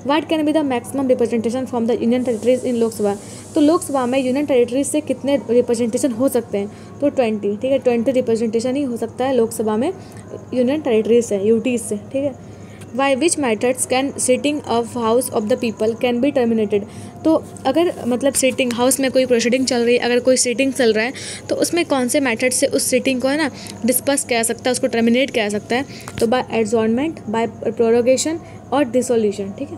What can be the maximum representation from the union territories in Lok Sabha? तो लोकसभा में यूनियन टेरिटरीज से कितने रिप्रेजेंटेशन हो सकते हैं, तो 20, ठीक है, 20 रिप्रेजेंटेशन ही हो सकता है लोकसभा में यूनियन टेरिटरीज से, यूटीज से, ठीक है। By which methods can sitting of house of the people can be terminated? तो अगर मतलब सिटिंग हाउस में कोई प्रोसीडिंग चल रही है, अगर कोई सिटिंग चल रहा है तो उसमें कौन से मेथड से उस सिटिंग को है ना डिस्पर्स किया जा सकता है, उसको टर्मिनेट किया जा सकता है, तो बाय एडजॉर्नमेंट, बाय प्रोरोगेशन और डिसोल्यूशन, ठीक है।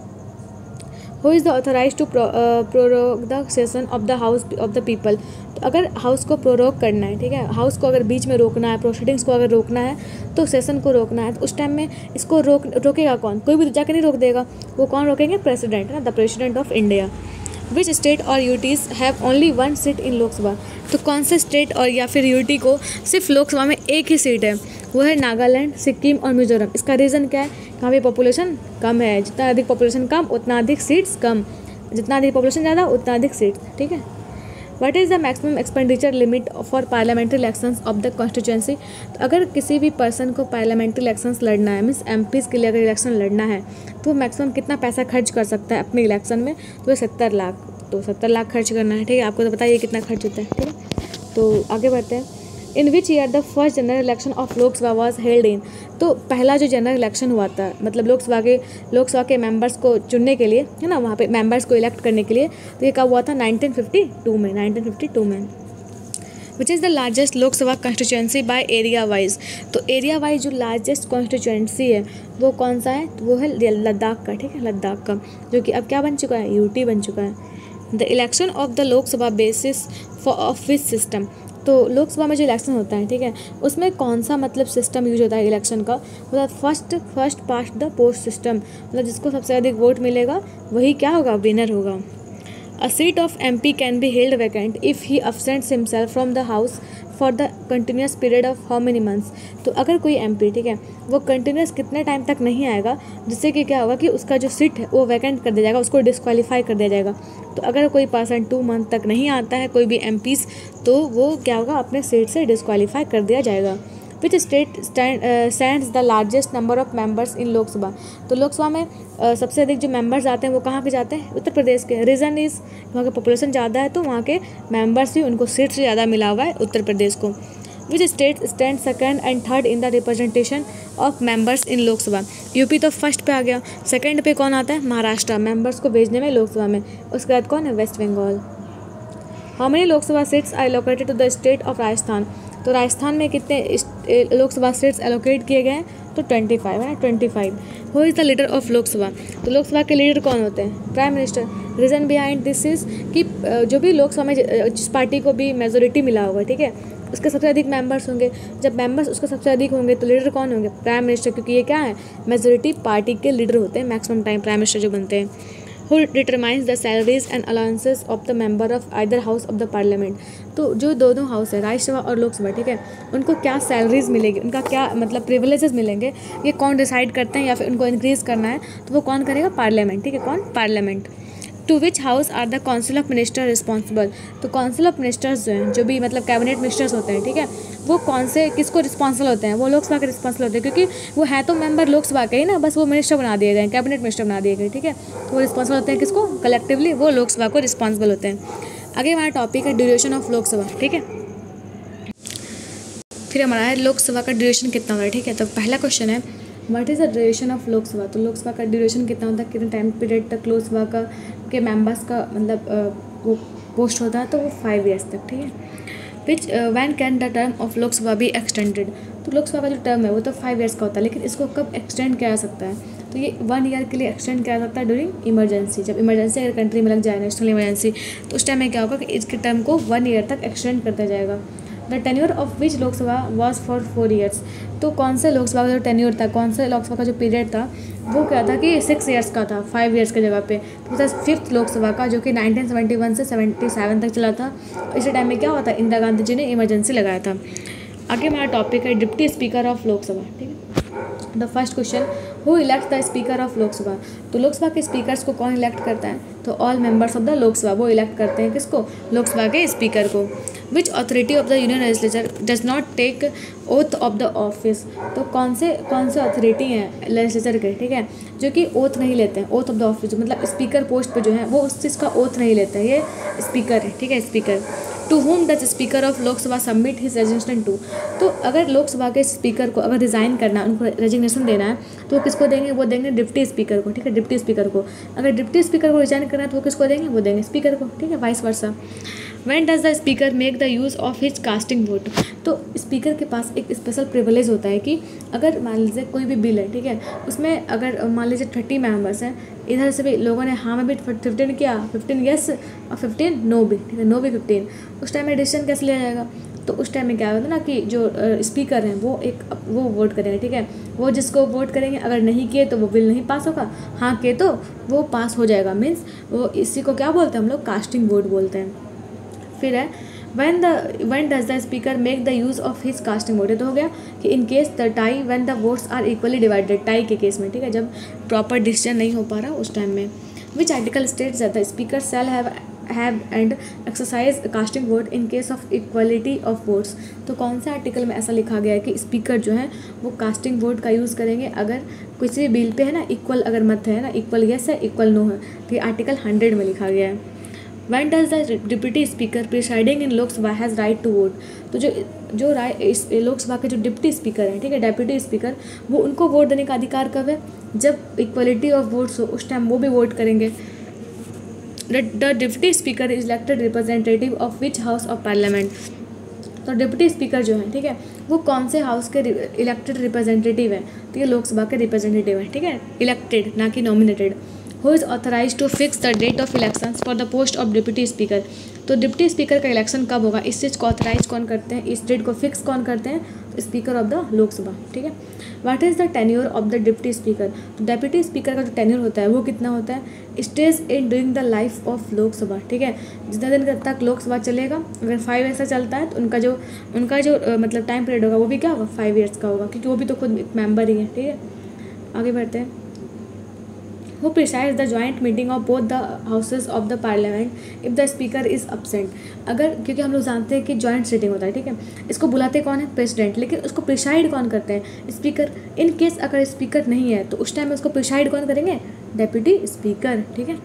Who is the authorise to prorogue the session of the house of the people? तो अगर हाउस को प्रोरोग करना है, ठीक है, हाउस को अगर बीच में रोकना है, प्रोसीडिंग्स को अगर रोकना है, तो सेशन को रोकना है, तो उस टाइम में इसको रोकेगा कौन? कोई भी जाके नहीं रोक देगा, वो कौन रोकेंगे? प्रेसिडेंट, ना, the president of India. Which state और यूटीज़ हैव ओनली 1 सीट इन लोकसभा? तो कौन से स्टेट और या फिर यूटी को सिर्फ लोकसभा में एक ही सीट है, वो है नागालैंड, सिक्किम और मिजोरम। इसका रीज़न क्या है? यहाँ पे पॉपुलेशन कम है, जितना अधिक पॉपुलेशन कम उतना अधिक सीट्स कम, जितना अधिक पॉपुलेशन ज़्यादा उतना अधिक सीट्स, ठीक है। What is the maximum expenditure limit for parliamentary elections of the constituency? तो अगर किसी भी पर्सन को पार्लियामेंट्री इलेक्शंस लड़ना है, मीन्स एमपीज़ के लिए अगर इलेक्शन लड़ना है, तो मैक्सिमम कितना पैसा खर्च कर सकता है अपने इलेक्शन में? तो 70 लाख, तो 70 लाख खर्च करना है, ठीक है। आपको तो बताइए कितना खर्च होता है, ठीक है। तो आगे बढ़ते हैं। In which year the first general election of Lok Sabha was held in? तो पहला जो जनरल इलेक्शन हुआ था मतलब लोकसभा के मेंबर्स को चुनने के लिए, है ना, वहाँ पे मेंबर्स को इलेक्ट करने के लिए, तो ये कब हुआ था? 1952 में, 1952 में। विच is the largest Lok Sabha constituency by area wise. तो एरिया वाइज जो लार्जेस्ट कॉन्स्टिट्यूंसी है वो कौन सा है, तो वो है लद्दाख का, ठीक है, लद्दाख का, जो कि अब क्या बन चुका है, यूटी बन चुका है। The election of the Lok Sabha basis for of which system. तो लोकसभा में जो इलेक्शन होता है, ठीक है, उसमें कौन सा मतलब सिस्टम यूज होता है इलेक्शन का, मतलब first past the post system, मतलब जिसको सबसे अधिक वोट मिलेगा वही क्या होगा, विनर होगा। A seat of MP can be held vacant if he absents himself from the house for the continuous period of how many months। तो अगर कोई MP, ठीक है, वो कंटिन्यूस कितने टाइम तक नहीं आएगा, जिससे कि क्या होगा कि उसका जो सीट है वो वैकेंट कर दिया जाएगा, उसको डिस्क्वालीफाई कर दिया जाएगा। तो अगर कोई पर्सन 2 मंथ तक नहीं आता है कोई भी MPs, तो वो क्या होगा, अपने सीट से डिस्क्वालीफाई कर दिया जाएगा। Which state sends the largest number of members in Lok Sabha. तो लोकसभा में सबसे अधिक जो मेंबर्स आते हैं वो कहाँ के जाते हैं, उत्तर प्रदेश के। रीज़न इज़ वहाँ की पॉपुलेशन ज़्यादा है, तो वहाँ के मेंबर्स भी, उनको सीट से ज़्यादा मिला हुआ है उत्तर प्रदेश को। Which state stand second and third in the representation of members in Lok Sabha. UP तो फर्स्ट पे आ गया, सेकंड पे कौन आता है, महाराष्ट्र, मेंबर्स को भेजने में लोकसभा में। उसके बाद कौन है, West Bengal. How many Lok Sabha seats are allocated to the state of Rajasthan. तो राजस्थान में कितने लोकसभा सीट्स एलोकेट किए गए हैं, तो 25 है, 25। Who is the leader of Lok Sabha. तो लोकसभा के लीडर कौन होते हैं, prime minister. Reason behind this is कि जो भी लोकसभा में जिस पार्टी को भी मेजोरिटी मिला होगा, ठीक है, उसके सबसे अधिक मेंबर्स होंगे। जब मेंबर्स उसके सबसे अधिक होंगे तो लीडर कौन होंगे, प्राइम मिनिस्टर, क्योंकि ये क्या है, मेजोरिटी पार्टी के लीडर होते हैं मैक्सिमम टाइम, प्राइम मिनिस्टर जो बनते हैं। Who determines the salaries and allowances of the member of either house of the parliament। तो जो दोनों हाउस है, राज्यसभा और लोकसभा, ठीक है, उनको क्या सैलरीज मिलेगी, उनका क्या मतलब प्रिविलेजेस मिलेंगे, ये कौन डिसाइड करते हैं, या फिर उनको इंक्रीज़ करना है तो वो कौन करेगा, पार्लियामेंट, ठीक है, कौन, parliament. To which house are the council of minister responsible. तो काउंसिल ऑफ मिनिस्टर्स जो हैं, जो भी मतलब कैबिनेट मिनिस्टर्स होते हैं, ठीक है, वो कौन से किसको रिस्पॉन्सिबल होते हैं, वो लोकसभा के रिस्पॉन्सिबल होते हैं, क्योंकि वो है तो मेंबर लोकसभा के ही ना, बस वो मिनिस्टर बना दिए गए, कैबिनेट मिनिस्टर बना दिए गए, ठीक है, तो वो रिस्पॉन्सिबल होते हैं किसको, कलेक्टिवली वो लोकसभा को रिस्पॉन्सिबल होते हैं। आगे हमारा टॉपिक है ड्यूरेशन ऑफ लोकसभा, ठीक है। फिर हमारा है लोकसभा का ड्यूरेशन कितना होता है, ठीक है। तो पहला क्वेश्चन है what is the duration of Lok Sabha. तो लोकसभा का ड्यूरेशन कितना होता है, कितने टाइम पीरियड तक लोकसभा का के मेंबर्स का मतलब वो पोस्ट होता है, तो वो 5 ईयर्स तक, ठीक है। विच when can the term of Lok Sabha be extended. तो लोकसभा का जो टर्म है वो तो 5 ईयर्स का होता है, लेकिन इसको कब एक्सटेंड किया जा सकता है, तो ये 1 ईयर के लिए एक्सटेंड किया जा सकता है ड्यूरिंग इमरजेंसी। जब इमरजेंसी अगर कंट्री में लग जाए, नेशनल इमरजेंसी, तो उस टाइम में क्या होगा कि इसके टर्म को 1 ईयर तक एक्सटेंड कर दिया जाएगा। The tenure of which Lok Sabha was for 4 years. तो कौन से लोकसभा का जो टेन्योर था, कौन से लोकसभा का जो पीरियड था, वो क्या था कि 6 ईयर्स का था, 5 ईयर्स की जगह पे। तो 5th लोकसभा का, जो कि 1971 से 77 तक चला था। इसी टाइम में क्या हुआ था, इंदिरा गांधी जी ने इमरजेंसी लगाया था। आगे हमारा टॉपिक है डिप्टी स्पीकर ऑफ लोकसभा, ठीक है। The first question, who elect the speaker of Lok Sabha. तो लोकसभा के स्पीकर्स को कौन इलेक्ट करता है, तो all members of the Lok Sabha, वो इलेक्ट करते हैं किसको, लोकसभा के स्पीकर को। Which authority of the union legislature does not take oath of the office. तो कौन से अथॉरिटी हैं लेजिस्लेचर के, ठीक है, जो कि ओथ नहीं लेते हैं, ओथ ऑफ द ऑफिस, मतलब स्पीकर पोस्ट पे जो है वो उस चीज़ का ओथ नहीं लेते हैं, ये स्पीकर है, ठीक है, speaker. To whom does speaker of Lok Sabha submit his resignation to. तो अगर लोकसभा के स्पीकर को अगर रिज़ाइन करना है, उनको रेजिग्नेशन देना है, तो वो किसको देंगे, वो देंगे डिप्टी स्पीकर को, ठीक है, डिप्टी स्पीकर को। अगर डिप्टी स्पीकर को रिजाइन करना है तो वो किसको देंगे, वो देंगे स्पीकर को, ठीक है, vice versa. When does the speaker make the use of his casting vote. तो स्पीकर के पास एक स्पेशल प्रिविलेज होता है कि अगर मान लीजिए कोई भी बिल है, ठीक है, उसमें अगर मान लीजिए 30 मेंबर्स हैं, इधर से भी लोगों ने हाँ में भी 15 किया, 15 येस और 15 नो भी, ठीक है, नो भी 15, उस टाइम में डिसीजन कैसे लिया जाएगा। तो उस टाइम में क्या होता है ना कि जो स्पीकर हैं वो वोट करेंगे, ठीक है, वो जिसको वोट करेंगे, अगर नहीं किए तो वो बिल नहीं पास होगा, हाँ किए तो वो पास हो जाएगा। मीन्स वो इसी को क्या बोलते हैं हम लोग, कास्टिंग वोट बोलते हैं। फिर है when does the speaker make the use of his casting vote। तो हो गया कि in case the tie when the votes are equally divided, tie के केस में, ठीक है, जब प्रॉपर डिसीजन नहीं हो पा रहा उस टाइम में। Which article states that the speaker shall have and exercise casting vote in case of equality of votes. तो कौन सा आर्टिकल में ऐसा लिखा गया है कि स्पीकर जो है वो कास्टिंग वोट का यूज़ करेंगे अगर किसी बिल पे है ना इक्वल अगर मत है ना, इक्वल येस है इक्वल नो है, तो ये आर्टिकल 100 में लिखा गया है। When does the deputy speaker presiding in Lok Sabha has right to vote. तो जो लोकसभा के जो डिप्टी स्पीकर हैं, ठीक है, डेप्यूटी स्पीकर, वो उनको वोट देने का अधिकार कब है, जब इक्वलिटी ऑफ वोट्स हो, उस टाइम वो भी वोट करेंगे। The deputy speaker is elected representative of which house of parliament. तो डिप्टी स्पीकर जो है, ठीक है, वो कौन से हाउस के इलेक्टेड रिप्रेजेंटेटिव हैं, तो ये लोकसभा के रिप्रेजेंटेटिव हैं, ठीक है, इलेक्टेड ना कि nominated. Who is authorise to fix the date of election for the post of deputy speaker, तो डिप्टी स्पीकर का इलेक्शन कब होगा, इस चीज़ को ऑथराइज कौन करते हैं, इस डेट को फिक्स कौन करते हैं, स्पीकर ऑफ द लोकसभा, ठीक है। What is the tenure of the deputy speaker, तो डिप्टी स्पीकर का जो टेन्योर होता है वो कितना होता है, stage in during the life of Lok Sabha, ठीक है, जितना दिन तक लोकसभा चलेगा, अगर 5 ईयर्स का चलता है तो उनका जो मतलब टाइम पीरियड होगा वो भी क्या होगा, 5 ईयर्स का होगा, क्योंकि वो भी तो खुद एक मेंबर ही है, ठीक है। आगे बढ़ते हैं। Who presides the joint meeting of both the houses of the parliament if the speaker is absent, अगर, क्योंकि हम लोग जानते हैं कि जॉइंट सीटिंग होता है, ठीक है, इसको बुलाते कौन है, प्रेसिडेंट, लेकिन उसको प्रिसाइड कौन करते हैं, स्पीकर। इन केस अगर स्पीकर नहीं है तो उस टाइम में उसको प्रिसाइड कौन करेंगे, डेप्यूटी स्पीकर, ठीक है।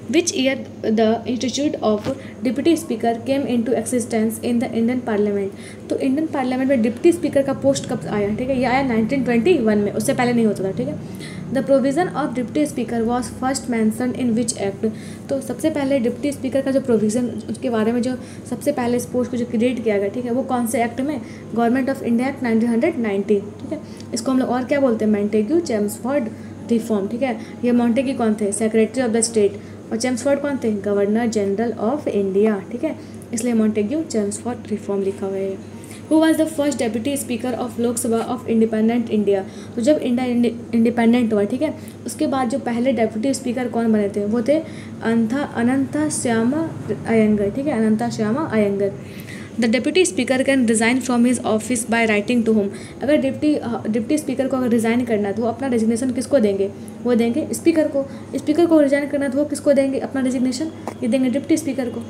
Which year the institute of deputy speaker came into existence in the Indian Parliament, तो इंडियन पार्लियामेंट में डिप्टी स्पीकर का पोस्ट कब आया, ठीक है, ये आया 1921 में, उससे पहले नहीं होता था, ठीक है। The provision of deputy speaker was first mention in which act, तो सबसे पहले डिप्टी स्पीकर का जो प्रोविज़न, उसके बारे में जो सबसे पहले इस पोस्ट को जो क्रिएट किया गया, ठीक है, वो कौन से एक्ट में, गवर्नमेंट ऑफ इंडिया एक्ट 1990, ठीक है। इसको हम लोग और क्या बोलते हैं, मॉन्टेग्यू चेम्सफोर्ड रिफॉर्म, ठीक है। ये मॉन्टेग्यू कौन थे, सेक्रेटरी ऑफ द स्टेट, और चेम्सफोर्ड कौन थे, गवर्नर जनरल ऑफ इंडिया, ठीक है, इसलिए मॉन्टेग्यू चेम्सफोर्ड रिफॉर्म लिखा हुआ है। Who was the first deputy speaker of Lok Sabha of independent India, तो जब इंडिया इंडिपेंडेंट हुआ, ठीक है, उसके बाद जो पहले डेप्यूटी स्पीकर कौन बने थे, वो थे अनंता श्यामा अयंगर, ठीक है, Anantha Shyama Ayyangar. The deputy speaker can resign from his office by writing to whom, अगर डिप्टी स्पीकर को अगर रिज़ाइन करना है तो वो अपना रेजिग्नेशन किसको देंगे, वो देंगे स्पीकर को। स्पीकर को रिज़ाइन करना है तो वो किसको देंगे अपना रेजिग्नेशन, ये देंगे डिप्टी स्पीकर को।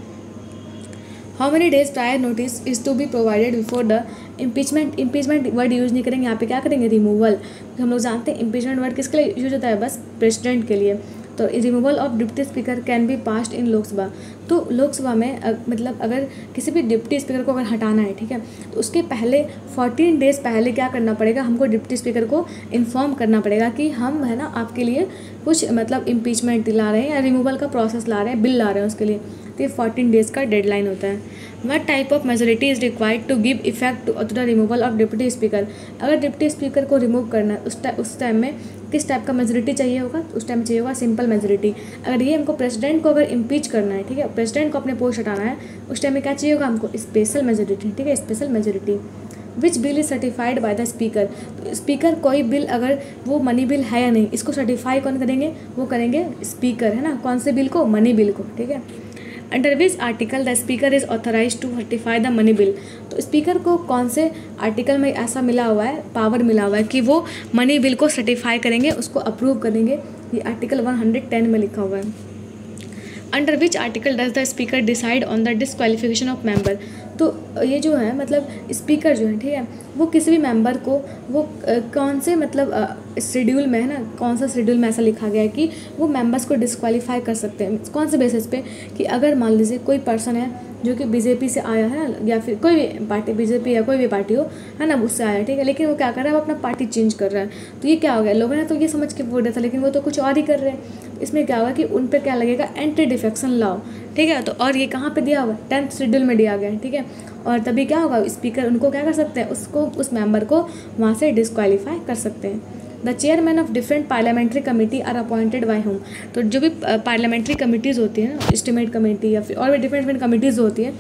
How many days prior notice is to be provided before the impeachment word use नहीं करेंगे, यहाँ पे क्या करेंगे, रिमूवल। हम लोग जानते हैं इम्पीचमेंट वर्ड किसके लिए यूज होता है, बस प्रेसिडेंट के लिए। तो removal of deputy speaker can be passed इन लोकसभा, तो लोकसभा में मतलब अगर किसी भी डिप्टी स्पीकर को अगर हटाना है, ठीक है, तो उसके पहले 14 डेज़ पहले क्या करना पड़ेगा, हमको डिप्टी स्पीकर को इन्फॉर्म करना पड़ेगा कि हम है ना आपके लिए कुछ मतलब इम्पीचमेंट ला रहे हैं या रिमूवल का प्रोसेस ला रहे हैं, बिल ला रहे हैं उसके लिए, तो ये 14 डेज़ का डेडलाइन होता है। What type of majority is required to give effect to the removal of deputy speaker, अगर डिप्टी स्पीकर को रिमूव करना है उस टाइम में किस टाइप का मेजोरिटी चाहिए होगा, उस टाइम चाहिए होगा सिंपल मेजोरिटी। अगर ये हमको प्रेसिडेंट को अगर इम्पीच करना है, ठीक है, प्रेसिडेंट को अपने पोस्ट हटाना है, उस टाइम में क्या चाहिए होगा हमको, स्पेशल मेजोरिटी, ठीक है, special majority. Which bill is certified by the speaker, तो स्पीकर कोई बिल अगर वो मनी बिल है या नहीं, इसको सर्टिफाई कौन करेंगे, वो करेंगे स्पीकर, है ना, कौन से बिल को, मनी बिल को, ठीक है। Under which article the speaker is authorise to certify the money bill, तो स्पीकर को कौन से आर्टिकल में ऐसा मिला हुआ है, पावर मिला हुआ है कि वो मनी बिल को सर्टिफाई करेंगे, उसको अप्रूव करेंगे, ये आर्टिकल 110 में लिखा हुआ है। Under which article does the speaker decide on the disqualification of member, तो ये जो है मतलब स्पीकर जो है, ठीक है, वो किसी भी मेंबर को वो कौन से मतलब शेड्यूल में है ना, कौन सा शेड्यूल में ऐसा लिखा गया है कि वो मेंबर्स को डिसक्वालीफाई कर सकते हैं, कौन से बेसिस पे, कि अगर मान लीजिए कोई पर्सन है जो कि बीजेपी से आया है ना, या फिर कोई भी पार्टी, बीजेपी या कोई भी पार्टी हो, है ना, उससे आया, ठीक है, लेकिन वो क्या कर रहा है, वो अपना पार्टी चेंज कर रहा है, तो ये क्या हो गया, लोगों ने तो ये समझ के वोट दिया था, लेकिन वो तो कुछ और ही कर रहे हैं। इसमें क्या होगा कि उन पर क्या लगेगा, एंटी डिफेक्शन लॉ, ठीक है, तो और ये कहाँ पे दिया हुआ है, 10th शेड्यूल में दिया गया है, ठीक है, और तभी क्या होगा, स्पीकर उनको क्या कर सकते हैं, उसको उस मेंबर को वहाँ से डिसक्वालीफाई कर सकते हैं। The chairman of different parliamentary committee are appointed by whom, तो जो भी पार्लियामेंट्री कमिटीज़ होती है ना, एस्टीमेट कमेटी या फिर और भी डिफरेंट कमिटीज़ होती है,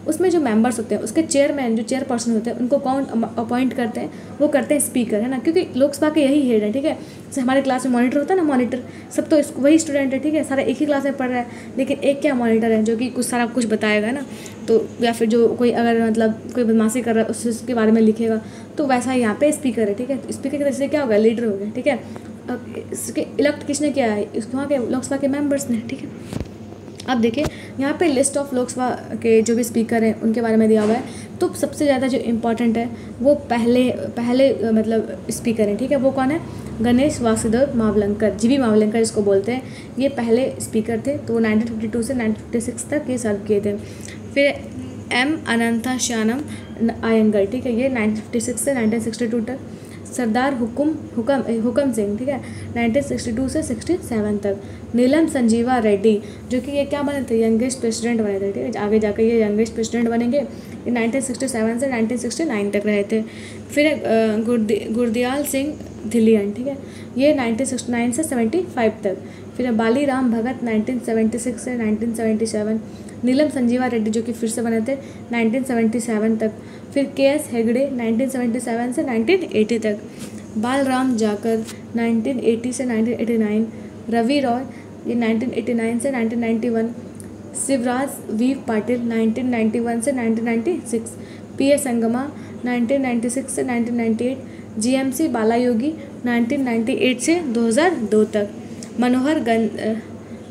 उसमें जो मेंबर्स होते हैं उसके चेयरमैन जो चेयरपर्सन होते हैं उनको कौन अपॉइंट करते हैं, वो करते हैं स्पीकर, है ना, क्योंकि लोकसभा के यही हेड है, ठीक है। जैसे हमारे क्लास में मॉनिटर होता है ना, मॉनिटर सब तो वही स्टूडेंट है, ठीक है, सारा एक ही क्लास में पढ़ रहा है, लेकिन एक क्या मॉनिटर है जो कि कुछ सारा कुछ बताएगा ना, तो या फिर जो कोई अगर मतलब कोई बदमाशी कर रहा है उसके बारे में लिखेगा, तो वैसा ही यहाँ पे स्पीकर है, ठीक है। तो स्पीकर की तरह से क्या होगा, लीडर हो गया, ठीक है। इसके इलेक्ट किसने किया है, वहाँ के लोकसभा के मेंबर्स ने, ठीक है। अब देखिए यहाँ पे लिस्ट ऑफ लोकसभा के जो भी स्पीकर हैं उनके बारे में दिया हुआ है, तो सबसे ज़्यादा जो इम्पोर्टेंट है वो पहले मतलब स्पीकर हैं, ठीक है, वो कौन है, गणेश वासुदेव मावलंकर, जीवी मावलंकर इसको बोलते हैं, ये पहले स्पीकर थे, तो वो 1952 से 1956 तक ये सर्व किए थे। फिर एम अनंता श्यानम अयंगर, ठीक है, ये 1956 से 1962 तक सरदार हुक्म सिंह, ठीक है, 1962 से 67 तक। नीलम संजीवा रेड्डी, जो कि ये क्या बने थे, यंगेस्ट प्रेसिडेंट बने थे, ठीक है, आगे जाकर ये यंगेस्ट प्रेसिडेंट बनेंगे। ये 1967 से 1969 तक रहे थे। फिर गुरदयाल सिंह धिल्लियन, ठीक है, ये 1969 से 75 तक। फिर बाली राम भगत 1976 से 1977। नीलम संजीवा रेड्डी जो कि फिर से बने थे 1977 तक। फिर KS हेगड़े 1977 से 1980 तक। बालराम जाकर 1980 से 1989। रवि रॉय ये 1989 से 1991। शिवराज वी पाटिल 1991 से 1996। PS संगमा 1996 से 1998। GMC बालायोगी 1998 से 2002 तक।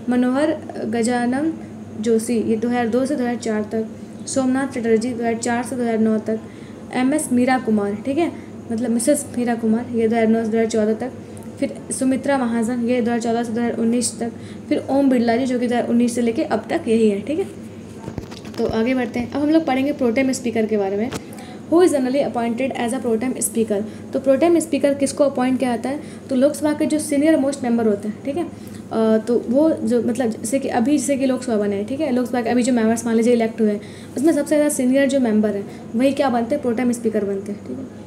मनोहर गजानन जोशी ये 2002 से 2004 तक। सोमनाथ चटर्जी 2004 से 2009 तक। MS मीरा कुमार, ठीक है, मतलब मिसेस मीरा कुमार, ये 2009 से 2014 तक। फिर सुमित्रा महाजन ये 2014 से 2019 तक। फिर ओम बिरला जी जो कि 2019 से लेके अब तक यही है, ठीक है। तो आगे बढ़ते हैं। अब हम लोग पढ़ेंगे प्रोटेम स्पीकर के बारे में। Who is generally appointed as a protem speaker. तो प्रोटेम स्पीकर किसको अपॉइंट किया जाता है, तो लोकसभा के जो सीनियर मोस्ट मेंबर होते हैं, ठीक है, तो वो जो मतलब जैसे कि लोकसभा बने हैं, ठीक है, लोकसभा के अभी जो मेंबर्स मान लीजिए इलेक्ट हुए हैं, उसमें सबसे ज़्यादा सीनियर जो मेंबर हैं वही क्या बनते हैं, प्रोटेम स्पीकर बनते हैं, ठीक है।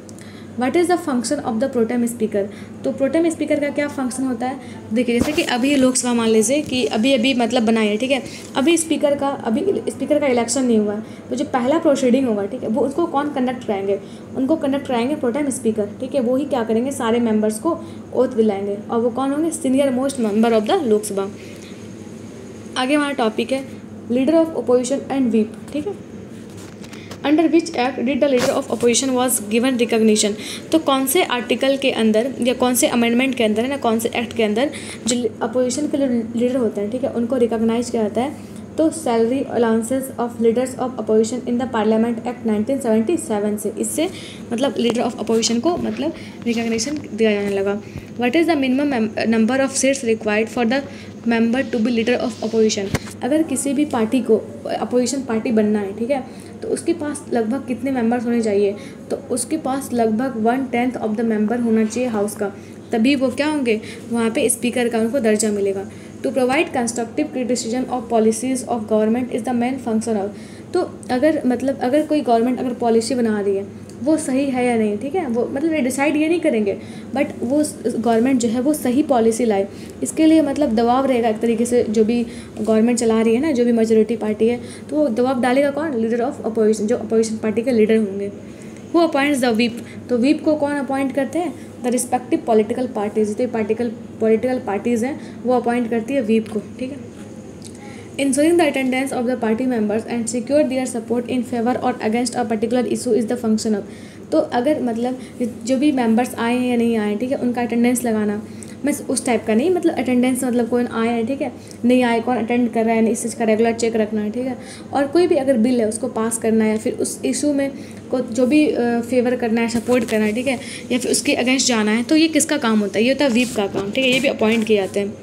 What is the function of the protem speaker. तो प्रोटेम स्पीकर का क्या फंक्शन होता है, देखिए जैसे कि अभी लोकसभा मान लीजिए कि अभी मतलब बनाई है, ठीक है, अभी स्पीकर का इलेक्शन नहीं हुआ है, तो जो पहला प्रोसीडिंग होगा, ठीक है, वो उसको कौन कंडक्ट कराएंगे, उनको कंडक्ट कराएंगे प्रोटेम स्पीकर, ठीक है, वो ही क्या करेंगे, सारे मेंबर्स को ओथ दिलाएंगे, और वो कौन होंगे, senior most member of the Lok Sabha. आगे हमारा टॉपिक है leader of opposition and whip, ठीक है। Under which act did the leader of opposition was given recognition. तो कौन से आर्टिकल के अंदर या कौन से अमेंडमेंट के अंदर है ना, कौन से एक्ट के अंदर जो अपोजिशन के लीडर होते हैं, ठीक है, उनको रिकॉग्नाइज किया जाता है। तो salary allowances of leaders of opposition in the parliament act 1977 से, इससे मतलब लीडर ऑफ अपोजिशन को मतलब रिकॉग्निशन दिया जाने लगा। What is the minimum number of seats required for the member to be leader of opposition. अगर किसी भी पार्टी को अपोजिशन पार्टी बनना है, ठीक है, तो उसके पास लगभग कितने मेंबर्स होने चाहिए, तो उसके पास लगभग 1/10 ऑफ द मेंबर होना चाहिए हाउस का, तभी वो क्या होंगे, वहाँ पे स्पीकर का उनको दर्जा मिलेगा। To provide constructive criticism of policies of government is the main function of. तो अगर कोई गवर्नमेंट अगर पॉलिसी बना रही है वो सही है या नहीं, ठीक है, वो मतलब ये डिसाइड ये नहीं करेंगे, बट वो गवर्नमेंट जो है वो सही पॉलिसी लाए, इसके लिए मतलब दबाव रहेगा एक तरीके से, जो भी गवर्नमेंट चला रही है ना, जो भी मेजोरिटी पार्टी है, तो वो दबाव डालेगा कौन, लीडर ऑफ अपोजिशन, जो अपोजिशन पार्टी के लीडर होंगे। वो अपॉइंट्स द व्हीप। तो व्हीप को कौन अपॉइंट करते हैं, द रिस्पेक्टिव पॉलिटिकल पार्टीज, जितने पॉलिटिकल पार्टीज़ हैं वो अपॉइंट करती है व्हीप को, ठीक है। Ensuring the attendance of the party members and secure their support in favor or against a particular issue is the function of। तो अगर मतलब जो भी मेंबर्स आए हैं या नहीं आए, ठीक है, उनका अटेंडेंस लगाना, मैं उस टाइप का नहीं, मतलब अटेंडेंस मतलब कोई आए हैं, ठीक है, नहीं आए, कौन अटेंड कर रहा है नहीं, इस चीज़ का रेगुलर चेक रखना है, ठीक है। और कोई भी अगर बिल है उसको पास करना है, फिर उस इशू में को जो भी फेवर करना है, सपोर्ट करना है, ठीक है, या फिर उसके अगेंस्ट जाना है, तो ये किसका काम होता है, ये होता है व्हीप का काम, ठीक है, ये भी अपॉइंट किए जाते हैं।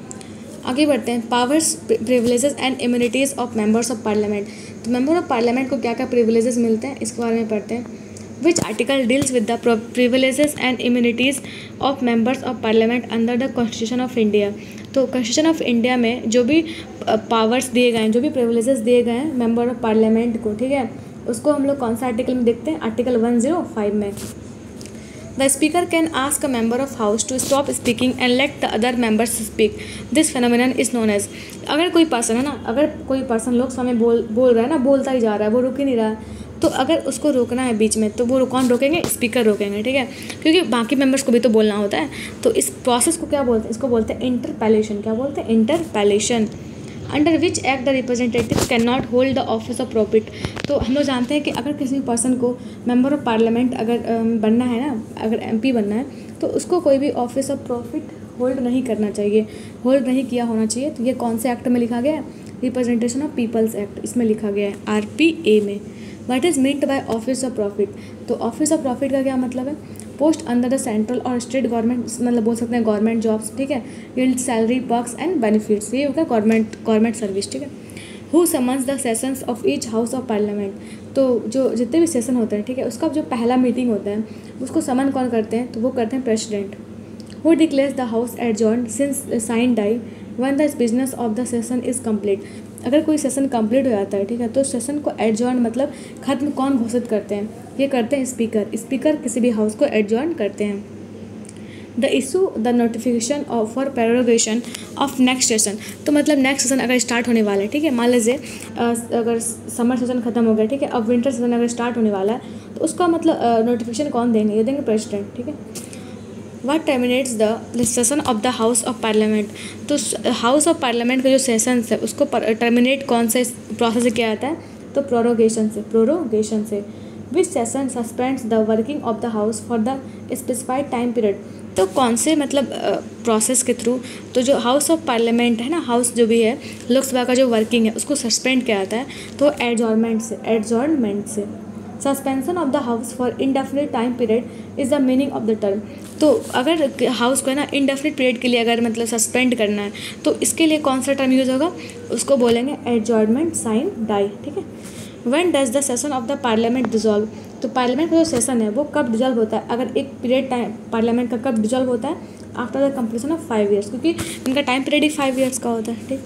आगे बढ़ते हैं। Powers, privileges and immunities of members of parliament. तो मेंबर ऑफ पार्लियामेंट को क्या क्या प्रिविलेजेस मिलते हैं, इसके बारे में पढ़ते हैं। Which article deals with the privileges and immunities of members of parliament under the constitution of India. तो कॉन्स्टिट्यूशन ऑफ इंडिया में जो भी पावर्स दिए गए हैं, जो भी प्रिविलेजेस दिए गए हैं मेंबर ऑफ पार्लियामेंट को, ठीक है, उसको हम लोग कौन सा आर्टिकल में देखते हैं, आर्टिकल 105 में। The speaker can ask a member of house to stop speaking and let the other members speak. This phenomenon is known as। अगर कोई पर्सन है ना, अगर कोई पर्सन लोकसभा में बोल रहा है ना, बोलता ही जा रहा है, वो रुक ही नहीं रहा है, तो अगर उसको रोकना है बीच में, तो वो कौन रोकेंगे, स्पीकर रोकेंगे, ठीक है, क्योंकि बाकी मेंबर्स को भी तो बोलना होता है। तो इस प्रोसेस को क्या बोलते हैं, इसको बोलते हैं इंटरपेलेशन। क्या बोलते हैं, interpellation. Under which act the representative can not hold the office of profit. तो हम लोग जानते हैं कि अगर किसी पर्सन को मेंबर ऑफ पार्लियामेंट अगर बनना है ना, अगर MP बनना है, तो उसको कोई भी ऑफिस ऑफ प्रॉफिट होल्ड नहीं करना चाहिए, होल्ड नहीं किया होना चाहिए। तो ये कौन से एक्ट में लिखा गया है, रिप्रेजेंटेशन ऑफ पीपल्स एक्ट, इसमें लिखा गया है, RPA में। What is meant by office of profit. तो ऑफिस ऑफ प्रॉफिट का क्या मतलब है, पोस्ट अंडर द सेंट्रल और स्टेट गवर्नमेंट, मतलब बोल सकते हैं गवर्नमेंट जॉब्स, ठीक है, yield salary perks and benefits, ये होगा गवर्नमेंट सर्विस, ठीक है। Who summons the sessions of each house of parliament. तो जो जितने भी सेशन होते हैं, ठीक है, उसका जो पहला मीटिंग होता है उसको समन कौन करते हैं, तो वो करते हैं president. Who declares the house adjourned since sine die when the business of the session is complete. अगर कोई सेशन कंप्लीट हो जाता है, ठीक है, तो सेशन को एडजॉर्न मतलब खत्म कौन घोषित करते हैं, ये करते हैं स्पीकर। स्पीकर किसी भी हाउस को एडजॉर्न करते हैं। The issue the notification of for prorogation of next session. तो मतलब नेक्स्ट सेशन अगर स्टार्ट होने वाला है, ठीक है, मान लीजिए अगर समर सेशन खत्म हो गया, ठीक है, अब विंटर सेशन अगर स्टार्ट होने वाला है तो उसका मतलब नोटिफिकेशन कौन देंगे, ये देंगे प्रेसिडेंट, ठीक है। What terminates the session of the house of parliament. तो हाउस ऑफ पार्लियामेंट का जो सेशन है उसको टर्मिनेट कौन से प्रोसेस से किया जाता है, तो प्रोरोगेशन से। विच session suspends the working of the house for the specified time period. तो कौन से मतलब प्रोसेस के थ्रू, तो जो हाउस ऑफ पार्लियामेंट है ना, हाउस जो भी है लोकसभा का जो वर्किंग है उसको सस्पेंड किया जाता है, तो एडजॉर्नमेंट से। Suspension of the house for indefinite time period is the meaning of the term. तो अगर हाउस को है ना इंडेफिनिट पीरियड के लिए अगर मतलब सस्पेंड करना है तो इसके लिए कौन सा टर्म यूज़ होगा, उसको बोलेंगे एडजॉर्नमेंट साइन डाई, ठीक है। When does the session of the parliament dissolve. तो पार्लियामेंट का जो सेशन है वो कब डिजॉल्व होता है, अगर एक पीरियड टाइम पार्लियामेंट का कब डिजॉल्व होता है, after the completion of 5 years, क्योंकि इनका टाइम पीरियड ही 5 ईयर्स का होता है, ठीक।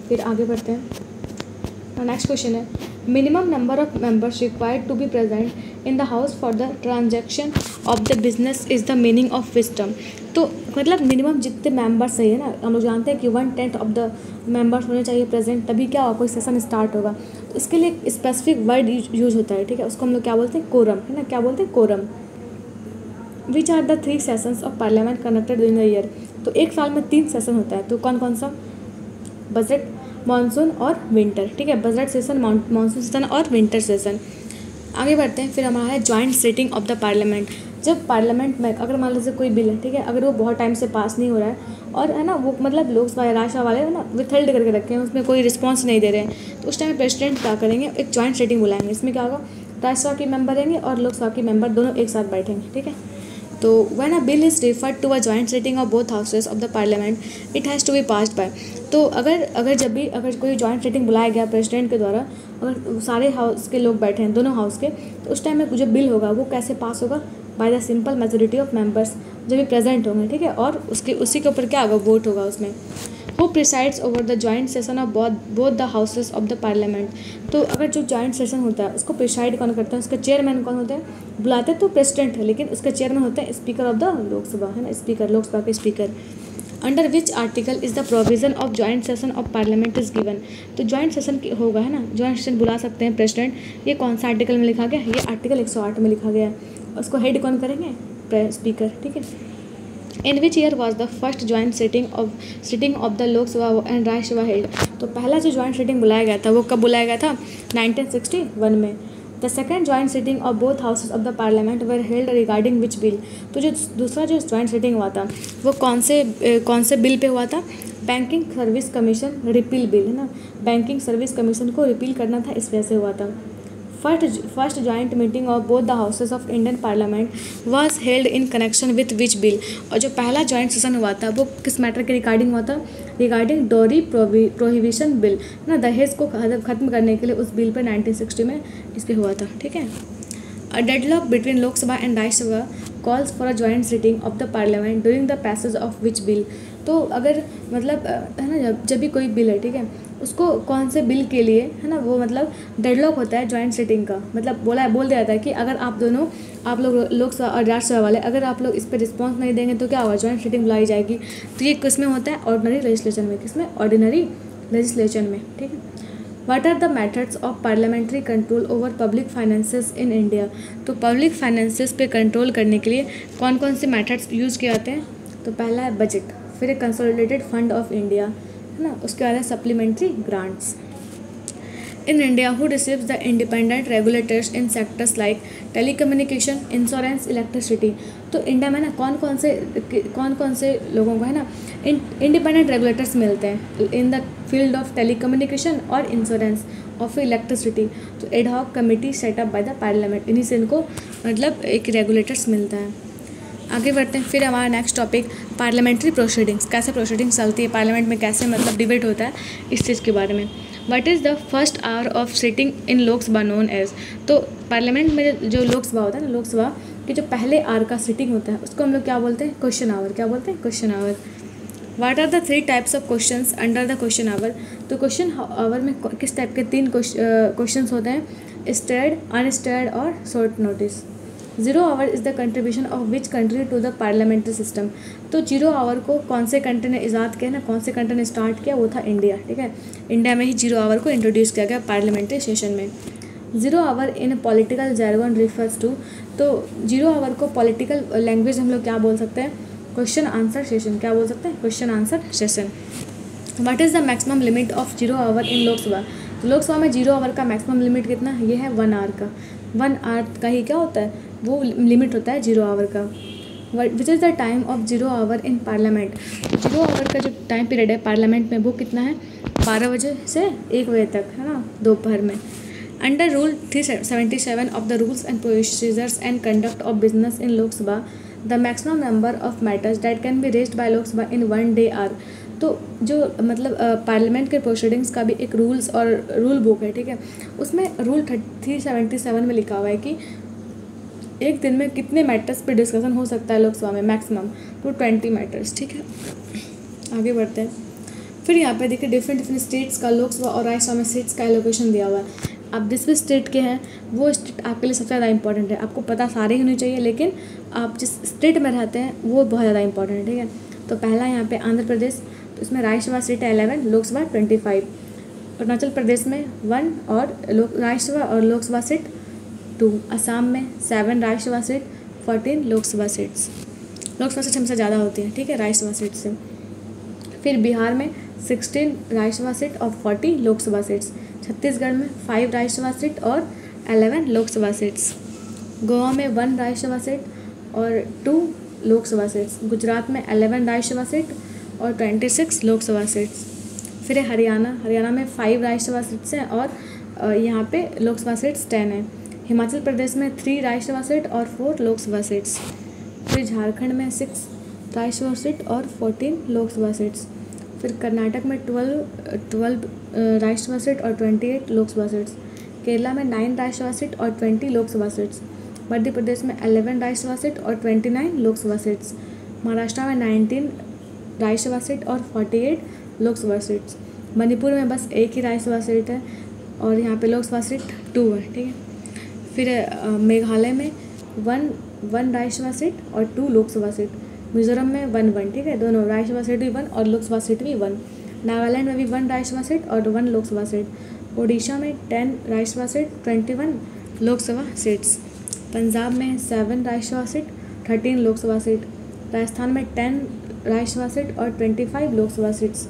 फिर आगे बढ़ते हैं। नेक्स्ट क्वेश्चन है minimum number of members required to be present in the house for the transaction of the business is the meaning of wisdom. तो मतलब मिनिमम जितने मेंबर्स सही है ना, हम लोग जानते हैं कि 1/10 ऑफ द मेंबर्स होने चाहिए प्रेजेंट, तभी क्या होगा, कोई सेशन स्टार्ट होगा। तो इसके लिए एक स्पेसिफिक वर्ड यूज होता है, ठीक है, उसको हम लोग क्या बोलते हैं, कोरम, है ना, क्या बोलते हैं, quorum. Which are the 3 sessions of parliament conducted during the year. तो एक साल में 3 सेशन होता है, तो कौन कौन सा, बजट, मानसून और विंटर, ठीक है, बजट सेशन, मानसून सेशन और विंटर सेशन। आगे बढ़ते हैं। फिर हमारा है joint sitting of the parliament. जब पार्लियामेंट में अगर मान लीजिए कोई बिल है, ठीक है, अगर वो बहुत टाइम से पास नहीं हो रहा है और है ना वो मतलब लोकसभा या राज्यसभा वाले है ना विथहेल्ड करके रखे हैं, उसमें कोई रिस्पॉन्स नहीं दे रहे हैं, तो उस टाइम प्रेसिडेंट क्या करेंगे, एक जॉइंट सिटिंग बुलाएंगे। इसमें क्या होगा, राज्यसभा के मेंबर रहेंगे और लोकसभा के मेंबर दोनों एक साथ बैठेंगे, ठीक है। तो when a bill is referred to a joint sitting of both houses of the parliament it has to be passed by. तो अगर कोई जॉइंट सिटिंग बुलाया गया प्रेसिडेंट के द्वारा, अगर सारे हाउस के लोग बैठे हैं, दोनों हाउस के, तो उस टाइम में जो बिल होगा वो कैसे पास होगा, by the simple majority of members, जो भी प्रेजेंट होंगे, ठीक है, और उसी के ऊपर क्या होगा, वोट होगा उसमें। Who presides over the joint session of both the houses of the parliament. तो अगर जो जॉइंट सेशन होता है उसको प्रिसाइड कौन करता है, उसका चेयरमैन कौन होता है, बुलाते तो प्रेसिडेंट है लेकिन उसका चेयरमैन होता है स्पीकर ऑफ द लोकसभा, है ना, स्पीकर, लोकसभा के speaker. Under which article is the provision of joint session of parliament is given. तो जॉइंट सेशन की होगा, है ना, जॉइंट सेशन बुला सकते हैं प्रेसिडेंट, ये कौन सा आर्टिकल में लिखा गया, ये आर्टिकल 108 में लिखा गया है। उसको हेड कौन करेंगे, स्पीकर, ठीक है। In which year was the first joint sitting of the Lok Sabha and Rajya Sabha held. तो पहला जो जॉइंट सिटिंग बुलाया गया था वो कब बुलाया गया था, 1961 में। The second joint sitting of both houses of the parliament were held regarding which bill. तो जो दूसरा जो जॉइंट सिटिंग हुआ था वो कौन से बिल पे हुआ था, banking service commission repeal bill, है ना, बैंकिंग सर्विस कमीशन को रिपील करना था, इस वजह से हुआ था। First joint meeting of both the houses of Indian parliament was held in connection with which bill. और जो पहला जॉइंट सेशन हुआ था वो किस मैटर के रिगार्डिंग हुआ था, रिगार्डिंग डोरी प्रोहिबिशन बिल, ना, दहेज को खत्म करने के लिए उस बिल पर 1960 में इस पर हुआ था, ठीक है। A deadlock between Lok Sabha and Rajya Sabha calls for a joint sitting of the parliament during the passage of which bill. तो अगर मतलब है ना जब भी कोई बिल है, ठीक है, उसको कौन से बिल के लिए, है ना, वो मतलब डेडलॉक होता है जॉइंट सिटिंग का, मतलब बोल दिया जाता है कि अगर आप लोग लोकसभा और राज्यसभा वाले अगर आप लोग इस पर रिस्पॉन्स नहीं देंगे तो क्या होगा, जॉइंट सिटिंग बुलाई जाएगी। तो ये किस में होता है, ऑर्डिनरी लेजिस्लेशन में, किसमें, ऑर्डिनरी लेजिस्लेशन में, ठीक है। What are the methods of parliamentary control over public finances in India. तो पब्लिक फाइनेंसेस पे कंट्रोल करने के लिए कौन कौन से मेथड्स यूज़ किए जाते हैं, तो पहला है बजट, फिर एक कंसोलिडेटेड फंड ऑफ इंडिया, है ना, उसके बाद है supplementary grants. In India who receives the independent regulators in sectors like telecommunication, insurance, electricity. तो इंडिया में ना कौन कौन से लोगों को, है ना, इंडिपेंडेंट रेगुलेटर्स मिलते हैं in the field of telecommunication और इंश्योरेंस और फिर इलेक्ट्रिसिटी। तो ad hoc committee setup by the parliament, इन्हीं से इनको मतलब एक रेगुलेटर्स मिलता है। आगे बढ़ते हैं। फिर हमारा नेक्स्ट टॉपिक पार्लियामेंट्री प्रोसीडिंग्स, कैसे प्रोसीडिंग्स चलती है पार्लियामेंट में, कैसे मतलब डिबेट होता है, इस चीज़ के बारे में। What is the first hour of sitting in Lok Sabha known as. तो पार्लियामेंट में जो लोकसभा होता है ना, लोकसभा के जो पहले आवर का सिटिंग होता है उसको हम लोग क्या बोलते हैं, क्वेश्चन आवर। क्या बोलते हैं, question hour. What are the 3 types of questions under the question hour. तो क्वेश्चन आवर में किस टाइप के 3 क्वेश्चंस होते हैं, स्टेड, अनस्टेड और short notice. 0 hour is the contribution of which country to the parliamentary system. तो 0 our को कौन से कंट्री ने ईजाद किया ना, कौन से कंट्री ने स्टार्ट किया, वो था इंडिया। ठीक है, इंडिया में ही 0 आवर को इंट्रोड्यूस किया गया पार्लियामेंट्री सेशन में। 0 hour in political jargon refers to. तो 0 आवर को पॉलिटिकल लैंग्वेज हम लोग क्या बोल सकते हैं, क्वेश्चन आंसर सेशन। क्या बोल सकते हैं, question answer session. What is the maximum limit of 0 hour in Lok Sabha. तो लोकसभा में 0 आवर का मैक्सिमम लिमिट कितना, ये है 1 आवर का। 1 आवर का ही क्या होता है, वो लिमिट होता है 0 आवर का। Which is the time of 0 hour in parliament. 0 hour का जो टाइम पीरियड है पार्लियामेंट में वो कितना है, 12 बजे से 1 बजे तक, है ना, दोपहर में। Under rule 377 of the rules and procedures and conduct of business in Lok Sabha the maximum number of matters that can be raised by Lok Sabha in 1 day are. तो जो मतलब पार्लियामेंट के प्रोसीडिंग्स का भी एक रूल्स और रूल बुक है। ठीक है, उसमें रूल 377 में लिखा हुआ है कि एक दिन में कितने मैटर्स पे डिस्कशन हो सकता है लोकसभा में, मैक्सिमम तो 20 मैटर्स। ठीक है, आगे बढ़ते हैं। फिर यहाँ पे देखिए डिफरेंट स्टेट्स का लोकसभा और राज्यसभा में सीट्स का एलोकेशन दिया हुआ है। आप जिस भी स्टेट के हैं वो स्टेट आपके लिए सबसे ज़्यादा इंपॉर्टेंट है। आपको पता सारे ही होने चाहिए, लेकिन आप जिस स्टेट में रहते हैं वो बहुत ज़्यादा इंपॉर्टेंट है। ठीक है, तो पहला यहाँ पे आंध्र प्रदेश, तो इसमें राज्यसभा सीट है 11, लोकसभा 25। अरुणाचल प्रदेश में 1 और राज्यसभा और लोकसभा सीट 2। असम में 7 Rajya Sabha seat, 14 Lok Sabha seats. Lok Sabha seat हमेशा ज़्यादा होती है, ठीक है, राज्यसभा सीट से। फिर बिहार में 16 राज्यसभा सीट और 40 लोकसभा सीट्स। छत्तीसगढ़ में 5 राज्यसभा सीट और 11 लोकसभा सीट्स। गोवा में 1 राज्यसभा सीट और 2 लोकसभा सीट्स। गुजरात में 11 राज्यसभा सीट और 26 लोकसभा सीट्स। फिर हरियाणा में 5 राज्यसभा सीट्स हैं और यहाँ पे लोकसभा सीट्स 10 हैं। हिमाचल प्रदेश में 3 राज्यसभा सीट और 4 लोकसभा सीट्स। फिर झारखंड में 6 राज्यसभा सीट और 14 लोकसभा सीट्स। फिर कर्नाटक में 12 राज्यसभा सीट और 28 लोकसभा सीट्स। केरला में 9 राज्यसभा सीट और 20 लोकसभा सीट्स। मध्य प्रदेश में 11 राज्यसभा सीट और 29 लोकसभा सीट्स। महाराष्ट्र में 19 राज्यसभा सीट और 48 लोकसभा सीट्स। मणिपुर में बस 1 ही राज्यसभा सीट है और यहाँ पे लोकसभा सीट 2 है। ठीक है, फिर मेघालय में 1 राज्यसभा सीट और 2 लोकसभा सीट। मिजोरम में 1, ठीक है, दोनों राज्यसभा सीट भी 1 और लोकसभा सीट भी 1। नागालैंड में भी 1 राज्यसभा सीट और 1 लोकसभा सीट। ओडिशा में 10 राज्यसभा सीट, 21 लोकसभा सीट्स। पंजाब में 7 राज्यसभा सीट, 13 लोकसभा सीट। राजस्थान में 10 राज्यसभा सीट और 25 लोकसभा सीट्स।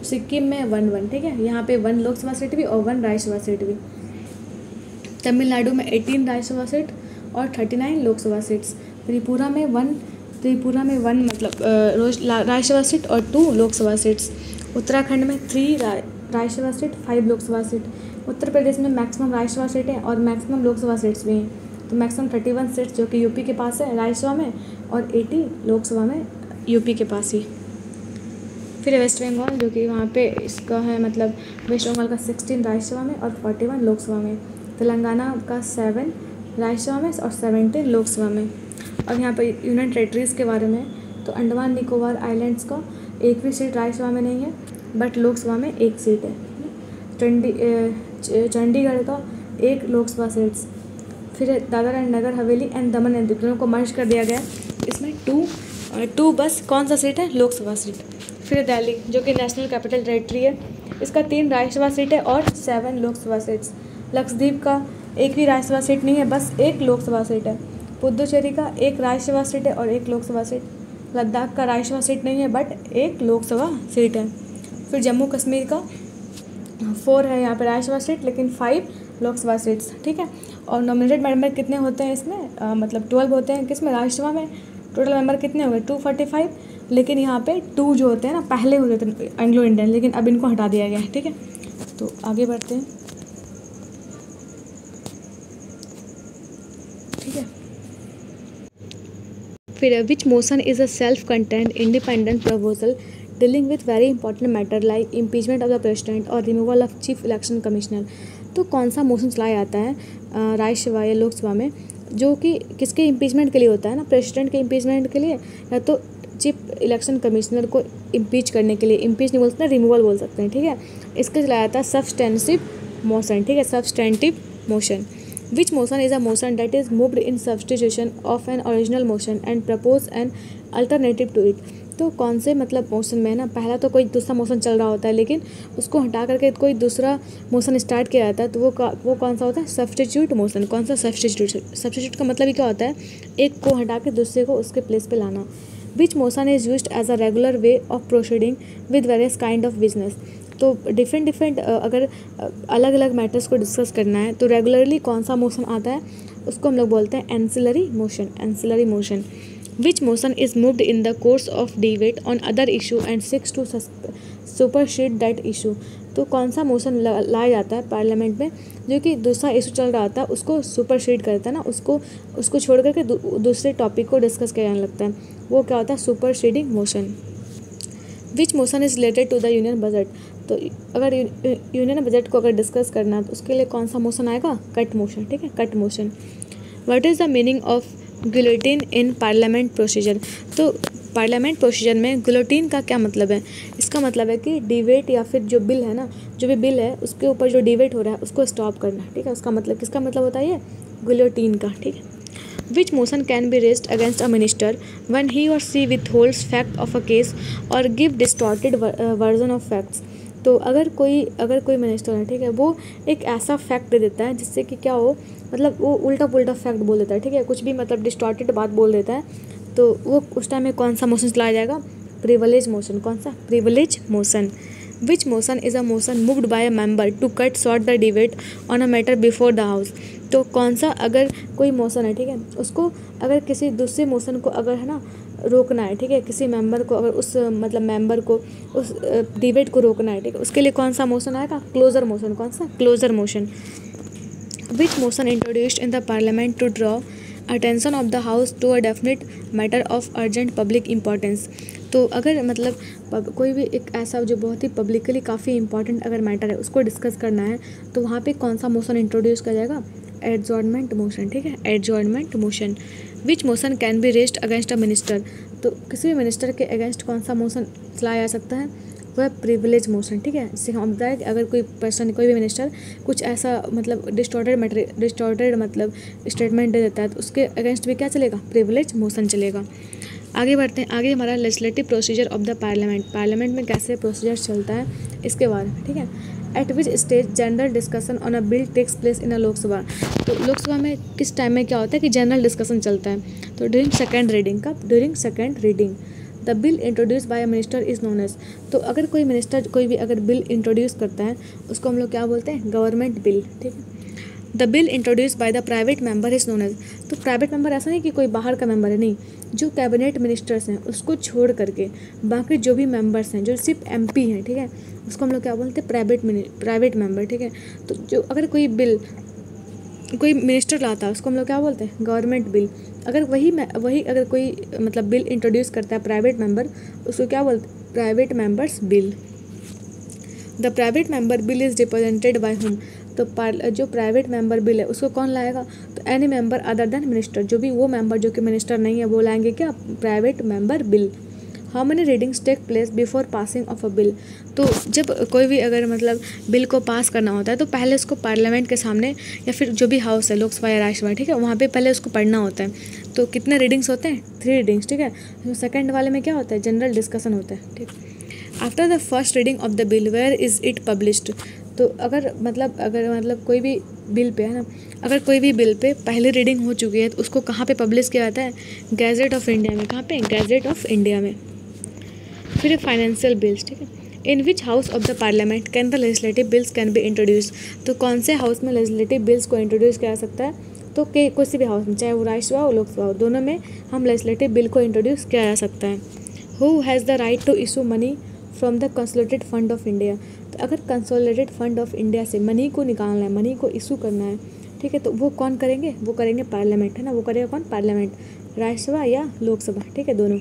सिक्किम में 1, ठीक है, यहाँ पे 1 लोकसभा सीट भी और 1 राज्यसभा सीट भी। तमिलनाडु में 18 राज्यसभा सीट और 39 लोकसभा सीट्स। त्रिपुरा में 1 मतलब राज्यसभा सीट और 2 लोकसभा सीट्स। उत्तराखंड में 3 राज्यसभा सीट, 5 लोकसभा सीट। उत्तर प्रदेश में मैक्सिमम राज्यसभा सीटें और मैक्सिमम लोकसभा सीट्स भी हैं। तो मैक्सिमम 31 सीट्स जो कि यूपी के पास है राज्यसभा में और 80 लोकसभा में यूपी के पास ही। फिर वेस्ट बंगाल जो कि वहाँ पे इसका है मतलब वेस्ट बंगाल का 16 राज्यसभा में और 41 लोकसभा में। तेलंगाना का 7 राज्यसभा में और 17 लोकसभा में। और यहाँ पर यूनियन टेरिटरीज़ के बारे में तो अंडमान निकोबार आइलैंड्स का एक भी सीट राज्यसभा में नहीं है बट लोकसभा में 1 सीट है। चंडीगढ़ का 1 लोकसभा सीट्स। फिर Dadar and Nagar Haveli and Daman and Diu दोनों को मर्ज कर दिया गया। इसमें 2 बस कौन सा सीट है, लोकसभा सीट। फिर दिल्ली जो कि नेशनल कैपिटल टेरिटरी है, इसका 3 राज्यसभा सीट है और 7 लोकसभा सीट्स। लक्षद्वीप का 1 भी राज्यसभा सीट नहीं है, बस 1 लोकसभा सीट है। पुदुचेरी का 1 राज्यसभा सीट है और 1 लोकसभा सीट। लद्दाख का राज्यसभा सीट नहीं है बट 1 लोकसभा सीट है। फिर जम्मू कश्मीर का 4 है यहाँ पे राज्यसभा सीट लेकिन 5 लोकसभा सीट्स, ठीक है। और नॉमिनेटेड मेंबर कितने होते हैं इसमें, मतलब 12 होते हैं किसमें, राज्यसभा में। टोटल मेंबर कितने हो गए 245, लेकिन यहाँ पे 2 जो होते हैं ना पहले होते थे एंग्लो इंडियन, लेकिन अब इनको हटा दिया गया है, ठीक है। तो आगे बढ़ते हैं, ठीक है। फिर which motion is a self content independent proposal dealing with very important matter like impeachment of the president और removal of chief election commissioner. तो कौन सा मोशन चलाया जाता है राज्यसभा या लोकसभा में, जो कि किसके इम्पीचमेंट के लिए होता है ना, प्रेसिडेंट के इम्पीचमेंट के लिए या तो चीफ इलेक्शन कमिश्नर को इम्पीच करने के लिए, इम्पीच नहीं बोल सकते, रिमूवल बोल सकते हैं, ठीक है। इसके चलाया जाता है सब्सटेंसिव मोशन, ठीक है, substantive motion. Which motion is a motion that is moved in substitution of an original motion and propose an alternative to it. तो कौन से मतलब मोशन में ना, पहला तो कोई दूसरा मोशन चल रहा होता है लेकिन उसको हटा करके कोई दूसरा मोशन स्टार्ट किया जाता है, तो वो कौन सा होता है, सब्सटीट्यूट मोशन। कौन सा, सब्सटीट्यूट का मतलब ही क्या होता है, एक को हटा के दूसरे को उसके प्लेस पे लाना। Which motion is used as a regular way of proceeding with various kind of business. तो डिफरेंट अगर अलग अलग मैटर्स को डिस्कस करना है तो रेगुलरली कौन सा मोशन आता है, उसको हम लोग बोलते हैं ancillary motion, ancillary motion. Which motion is moved in the course of debate on other issue and seeks to supersede that issue. तो कौन सा मोशन लाया जाता है पार्लियामेंट में जो कि दूसरा इशू चल रहा था उसको सुपरसीड करता है ना, उसको छोड़ करके दूसरे टॉपिक को डिस्कस किया जाने लगता है, वो क्या होता है, superseding motion. Which motion is related to the union budget. तो अगर यूनियन बजट को अगर डिस्कस करना है तो उसके लिए कौन सा मोशन आएगा, कट मोशन, ठीक है, cut motion. What is the meaning of guillotine in parliament procedure. तो पार्लियामेंट प्रोसीजर में गिलोटिन का क्या मतलब है, इसका मतलब है कि डिबेट या फिर जो बिल है ना, जो भी बिल है उसके ऊपर जो डिबेट हो रहा है उसको स्टॉप करना, ठीक है, उसका मतलब, किसका मतलब होता है ये, गिलोटिन का, ठीक है। Which motion can be raised against a minister when he or she withholds fact of a case or give distorted version of facts। तो अगर कोई मिनिस्टर है, ठीक है, वो एक ऐसा फैक्ट दे देता है जिससे कि क्या हो, मतलब वो उल्टा पुल्टा फैक्ट बोल देता है, ठीक है, कुछ भी मतलब डिस्टॉर्टेड बात बोल देता है, तो वो उस टाइम में कौन सा मोशन चलाया जाएगा, प्रिविलेज मोशन। कौन सा, privilege motion. Which motion is a motion moved by a member to cut short the debate on a matter before the house. तो कौन सा, अगर कोई मोशन है, ठीक है, उसको अगर किसी दूसरे मोशन को अगर है ना रोकना है, ठीक है, किसी मेंबर को अगर उस मतलब मेंबर को उस डिबेट को रोकना है, ठीक है, उसके लिए कौन सा मोशन आएगा, क्लोजर मोशन। कौन सा, closure motion. Which motion introduced in the parliament to draw attention of the house to a definite matter of urgent public importance. तो अगर मतलब कोई भी एक ऐसा जो बहुत ही पब्लिकली काफ़ी इंपॉर्टेंट अगर मैटर है उसको डिस्कस करना है तो वहाँ पे कौन सा मोशन इंट्रोड्यूस किया जाएगा, एडजॉर्नमेंट मोशन, ठीक है, adjournment motion. Which motion can be raised against a minister. तो किसी भी मिनिस्टर के अगेंस्ट कौन सा मोशन चलाया जा सकता है, वह प्रिविलेज मोशन, ठीक है। जिससे हम बताएं कि अगर कोई पर्सन, कोई भी मिनिस्टर कुछ ऐसा मतलब डिस्टॉर्टेड मतलब स्टेटमेंट दे देता है तो उसके अगेंस्ट भी क्या चलेगा, प्रिविलेज मोशन चलेगा। आगे बढ़ते हैं, आगे हमारा legislative procedure of the parliament, parliament में कैसे प्रोसीजर चलता है इसके बारे में, ठीक है। At which stage general discussion on a bill takes place in a Lok Sabha. तो लोकसभा में किस टाइम में क्या होता है कि जनरल डिस्कशन चलता है, तो ड्यूरिंग सेकेंड रीडिंग का, during second reading. The bill introduce by a minister is known as. तो अगर कोई मिनिस्टर कोई भी अगर बिल इंट्रोड्यूस करता है उसको हम लोग क्या बोलते हैं, गवर्नमेंट बिल, ठीक है। The bill introduce by the private member is known as. तो प्राइवेट मेंबर ऐसा नहीं कि कोई बाहर का मेंबर है, नहीं, जो कैबिनेट मिनिस्टर्स हैं उसको छोड़ करके बाकी जो भी मेंबर्स हैं जो सिर्फ एमपी हैं, ठीक है, उसको हम लोग क्या बोलते हैं, प्राइवेट मेंबर, ठीक है। तो जो अगर कोई बिल कोई मिनिस्टर लाता है उसको हम लोग क्या बोलते हैं, गवर्नमेंट बिल। अगर वही अगर कोई मतलब बिल इंट्रोड्यूस करता है प्राइवेट मेंबर, उसको क्या बोलते हैं, private members bill. The private member bill is represented by whom. तो जो प्राइवेट मेंबर बिल है उसको कौन लाएगा, तो any member other than minister, जो भी वो मेंबर जो कि मिनिस्टर नहीं है वो लाएंगे क्या, private member bill. How many readings take place before passing of a bill. तो जब कोई भी अगर मतलब बिल को पास करना होता है तो पहले उसको पार्लियामेंट के सामने या फिर जो भी हाउस है, लोकसभा या राज्यसभा, ठीक है, वहाँ पे पहले उसको पढ़ना होता है। तो कितने रीडिंग्स होते हैं, 3 रीडिंग्स, ठीक है। तो सेकेंड वाले में क्या होता है, जनरल डिस्कशन होता है, ठीक। After the first reading of the bill where is it published. तो अगर मतलब कोई भी बिल पे है ना, अगर कोई भी बिल पे पहली रीडिंग हो चुकी है तो उसको कहाँ पे पब्लिश किया जाता है, गैजेट ऑफ इंडिया में। कहाँ पे, गैजेट ऑफ इंडिया में। फिर फाइनेंशियल बिल्स, ठीक है। In which house of the parliament can the legislative bills can be introduce. तो कौन से हाउस में लेजिस्लेटिव बिल्स को इंट्रोड्यूस किया जा सकता है, तो किसी भी हाउस में, चाहे वो राज्यसभा हो लोकसभा हो, दोनों में हम लेजिस्लेटिव बिल को इंट्रोड्यूस किया जा सकता है। Who has the right to issue money from the consolidated fund of India. तो अगर कंसोलिडेटेड फंड ऑफ इंडिया से मनी को निकालना है, मनी को इशू करना है, ठीक है, तो वो कौन करेंगे, वो करेंगे पार्लियामेंट, है ना, वो करेगा कौन, पार्लियामेंट, राज्यसभा या लोकसभा, ठीक है, दोनों।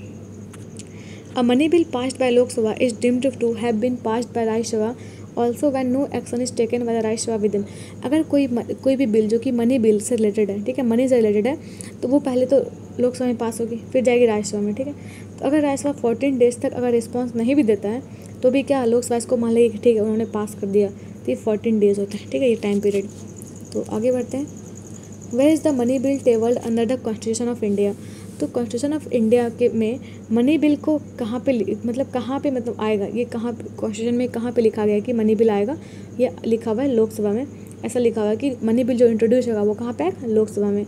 A money bill passed by Lok Sabha is deemed to have been passed by Rajya Sabha also when no action is taken by the Rajya Sabha with in. अगर कोई भी बिल जो कि मनी बिल से रिलेटेड है, ठीक है, मनी से रिलेटेड है, तो वो पहले तो लोकसभा में पास होगी, फिर जाएगी राज्यसभा में, ठीक है। तो अगर राज्यसभा 14 डेज तक अगर रिस्पॉन्स नहीं भी देता है तो भी क्या लोकसभा इसको मान लेगी कि ठीक है उन्होंने पास कर दिया, तो ये 14 डेज होता है, ठीक है, ये टाइम पीरियड। तो आगे बढ़ते हैं। Where is the money bill tabled under the constitution of India. तो कॉन्स्टिट्यूशन ऑफ इंडिया के में मनी बिल को कहाँ पे मतलब आएगा, ये कहाँ कॉन्स्टिट्यूशन में कहाँ पे लिखा गया है कि मनी बिल आएगा, ये लिखा हुआ है लोकसभा में। ऐसा लिखा हुआ है कि मनी बिल जो इंट्रोड्यूस होगा वो कहाँ पे आएगा, लोकसभा में।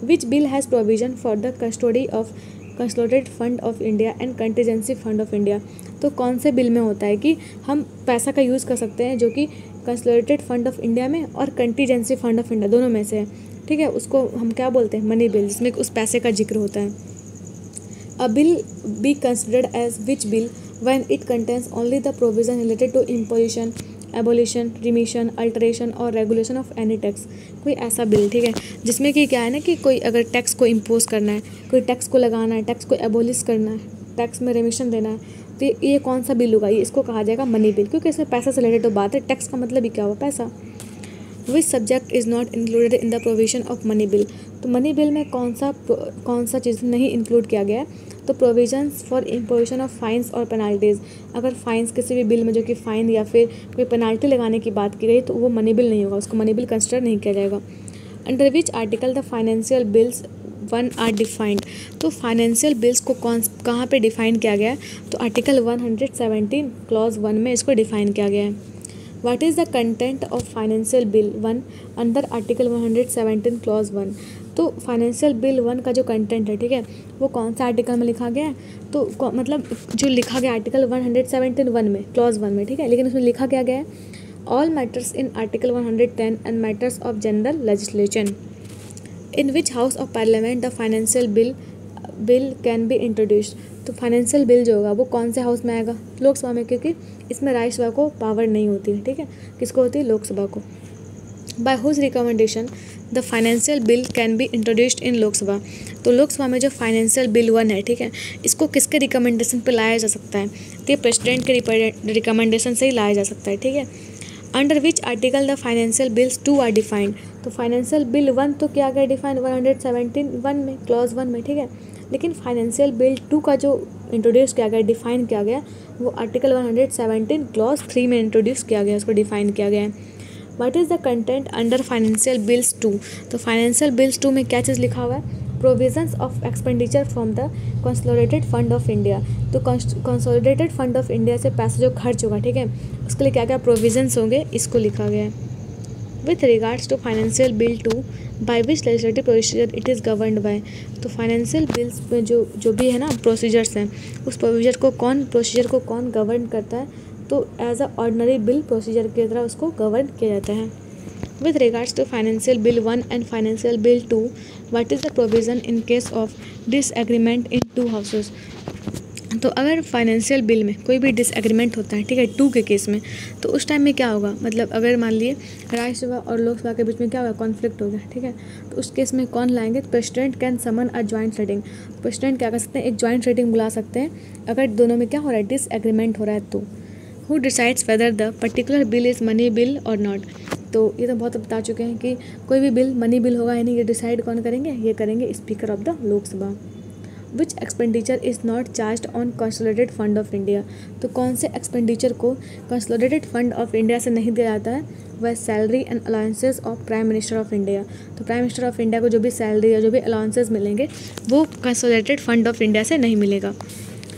Which bill has provision for the custody of consolidated fund of India and contingency fund of India. तो कौन से बिल में होता है कि हम पैसा का यूज़ कर सकते हैं जो कि कंसोलिडेटेड फंड ऑफ इंडिया में और कंटीजेंसी फंड ऑफ इंडिया दोनों में से है, ठीक है, उसको हम क्या बोलते हैं, मनी बिल, जिसमें उस पैसे का जिक्र होता है। A bill be considered as which bill when it contains only the provision related to imposition, abolition, remission, alteration और रेगुलेशन ऑफ एनी टैक्स। कोई ऐसा बिल, ठीक है, जिसमें कि क्या है ना कि कोई अगर टैक्स को इम्पोज करना है, कोई टैक्स को लगाना है, टैक्स को एबोलिश करना है, टैक्स में रिमिशन देना है, तो ये कौन सा बिल होगा, ये इसको कहा जाएगा मनी बिल, क्योंकि इसमें पैसा से रिलेटेड तो बात है, टैक्स का मतलब ही क्या हुआ, पैसा। Which subject is not included in the provision of money bill. तो मनी बिल में कौन सा चीज़ नहीं इंक्लूड किया गया है, तो provisions for imposition of fines और पेनाल्टीज़। अगर फाइन्स किसी भी बिल में जो कि फ़ाइन या फिर कोई पेनाल्टी लगाने की बात की गई तो वो मनी बिल नहीं होगा, उसको मनी बिल कंसिडर नहीं किया जाएगा। Under which article the financial bills 1 are defined. तो फाइनेंशियल बिल्स को कहाँ पे डिफाइन किया गया है, तो आर्टिकल 117 क्लॉज 1 में इसको डिफाइन किया गया है। What is the content of financial bill 1 under article 117 clause 1। तो फाइनेंशियल बिल 1 का जो कंटेंट है, ठीक है, वो कौन सा आर्टिकल में लिखा गया है, तो मतलब जो लिखा गया आर्टिकल 117 में क्लॉज 1 में, ठीक है, लेकिन उसमें लिखा क्या गया है, all matters in article 110 and matters of general legislation in which house of parliament the financial bill can be introduced. तो फाइनेंशियल बिल जो होगा वो कौन से हाउस में आएगा, लोकसभा में, क्योंकि इसमें राज्यसभा को पावर नहीं होती है, ठीक है, किसको होती है, लोकसभा को। By whose recommendation the financial bill can be introduced in Lok Sabha. तो लोकसभा में जो फाइनेंशियल बिल 1 है, ठीक है, इसको किसके रिकमेंडेशन पे लाया जा सकता है, तो ये प्रेसिडेंट के रिकमेंडेशन से ही लाया जा सकता है, ठीक है। Under which article the financial bills 2 are defined. तो फाइनेंशियल बिल 1 तो क्या गया डिफाइन 117 में क्लॉज 1 में, ठीक है, लेकिन फाइनेंशियल बिल 2 का जो इंट्रोड्यूस किया गया, डिफाइन किया गया, वो आर्टिकल 117 क्लॉज 3 में इंट्रोड्यूस किया गया, उसको डिफाइन किया गया है। What is the content under financial bills 2। तो फाइनेंशियल बिल्स 2 में क्या चीज़ लिखा हुआ है, provisions of expenditure from the consolidated fund of India. तो कंसोलिडेटेड फंड ऑफ इंडिया से पैसा जो खर्च होगा, ठीक है, उसके लिए क्या क्या प्रोविजंस होंगे, इसको लिखा गया है। With regards to financial bill 2 by which legislative procedure it is governed by. तो फाइनेंशियल बिल्स में जो भी है ना प्रोसीजर्स हैं, उस प्रोसीजर को कौन गवर्न करता है, तो as a ordinary bill procedure की तरह उसको गवर्न किया जाता है। With regards to financial bill 1 and financial bill 2 what is the provision in case of disagreement in 2 houses. तो अगर फाइनेंशियल बिल में कोई भी डिसएग्रीमेंट होता है, ठीक है, 2 के केस में, तो उस टाइम में क्या होगा, मतलब अगर मान लिए राज्यसभा और लोकसभा के बीच में क्या होगा, कॉन्फ्लिक्ट हो गया, ठीक है, तो उस केस में कौन लाएंगे, president can summon a joint sitting. President क्या कर सकते हैं, एक ज्वाइंट सेटिंग बुला सकते हैं अगर दोनों में क्या हो रहा है, डिसएग्रीमेंट हो रहा है। तो who decides whether the particular bill is money bill और नॉट। तो ये तो बहुत बता चुके हैं कि कोई भी बिल मनी बिल होगा या नहीं, ये डिसाइड कौन करेंगे, ये करेंगे speaker of the Lok Sabha. Which expenditure is not charge on consolidated fund of India. तो कौन से एक्सपेंडिचर को कंसोलिडेटेड फंड ऑफ इंडिया से नहीं दिया जाता है, वह salary and allowances of prime minister of India. तो प्राइम मिनिस्टर ऑफ इंडिया को जो भी सैलरी या जो भी अलाउंसेस मिलेंगे वो कंसोलिडेटेड फंड ऑफ इंडिया से नहीं मिलेगा।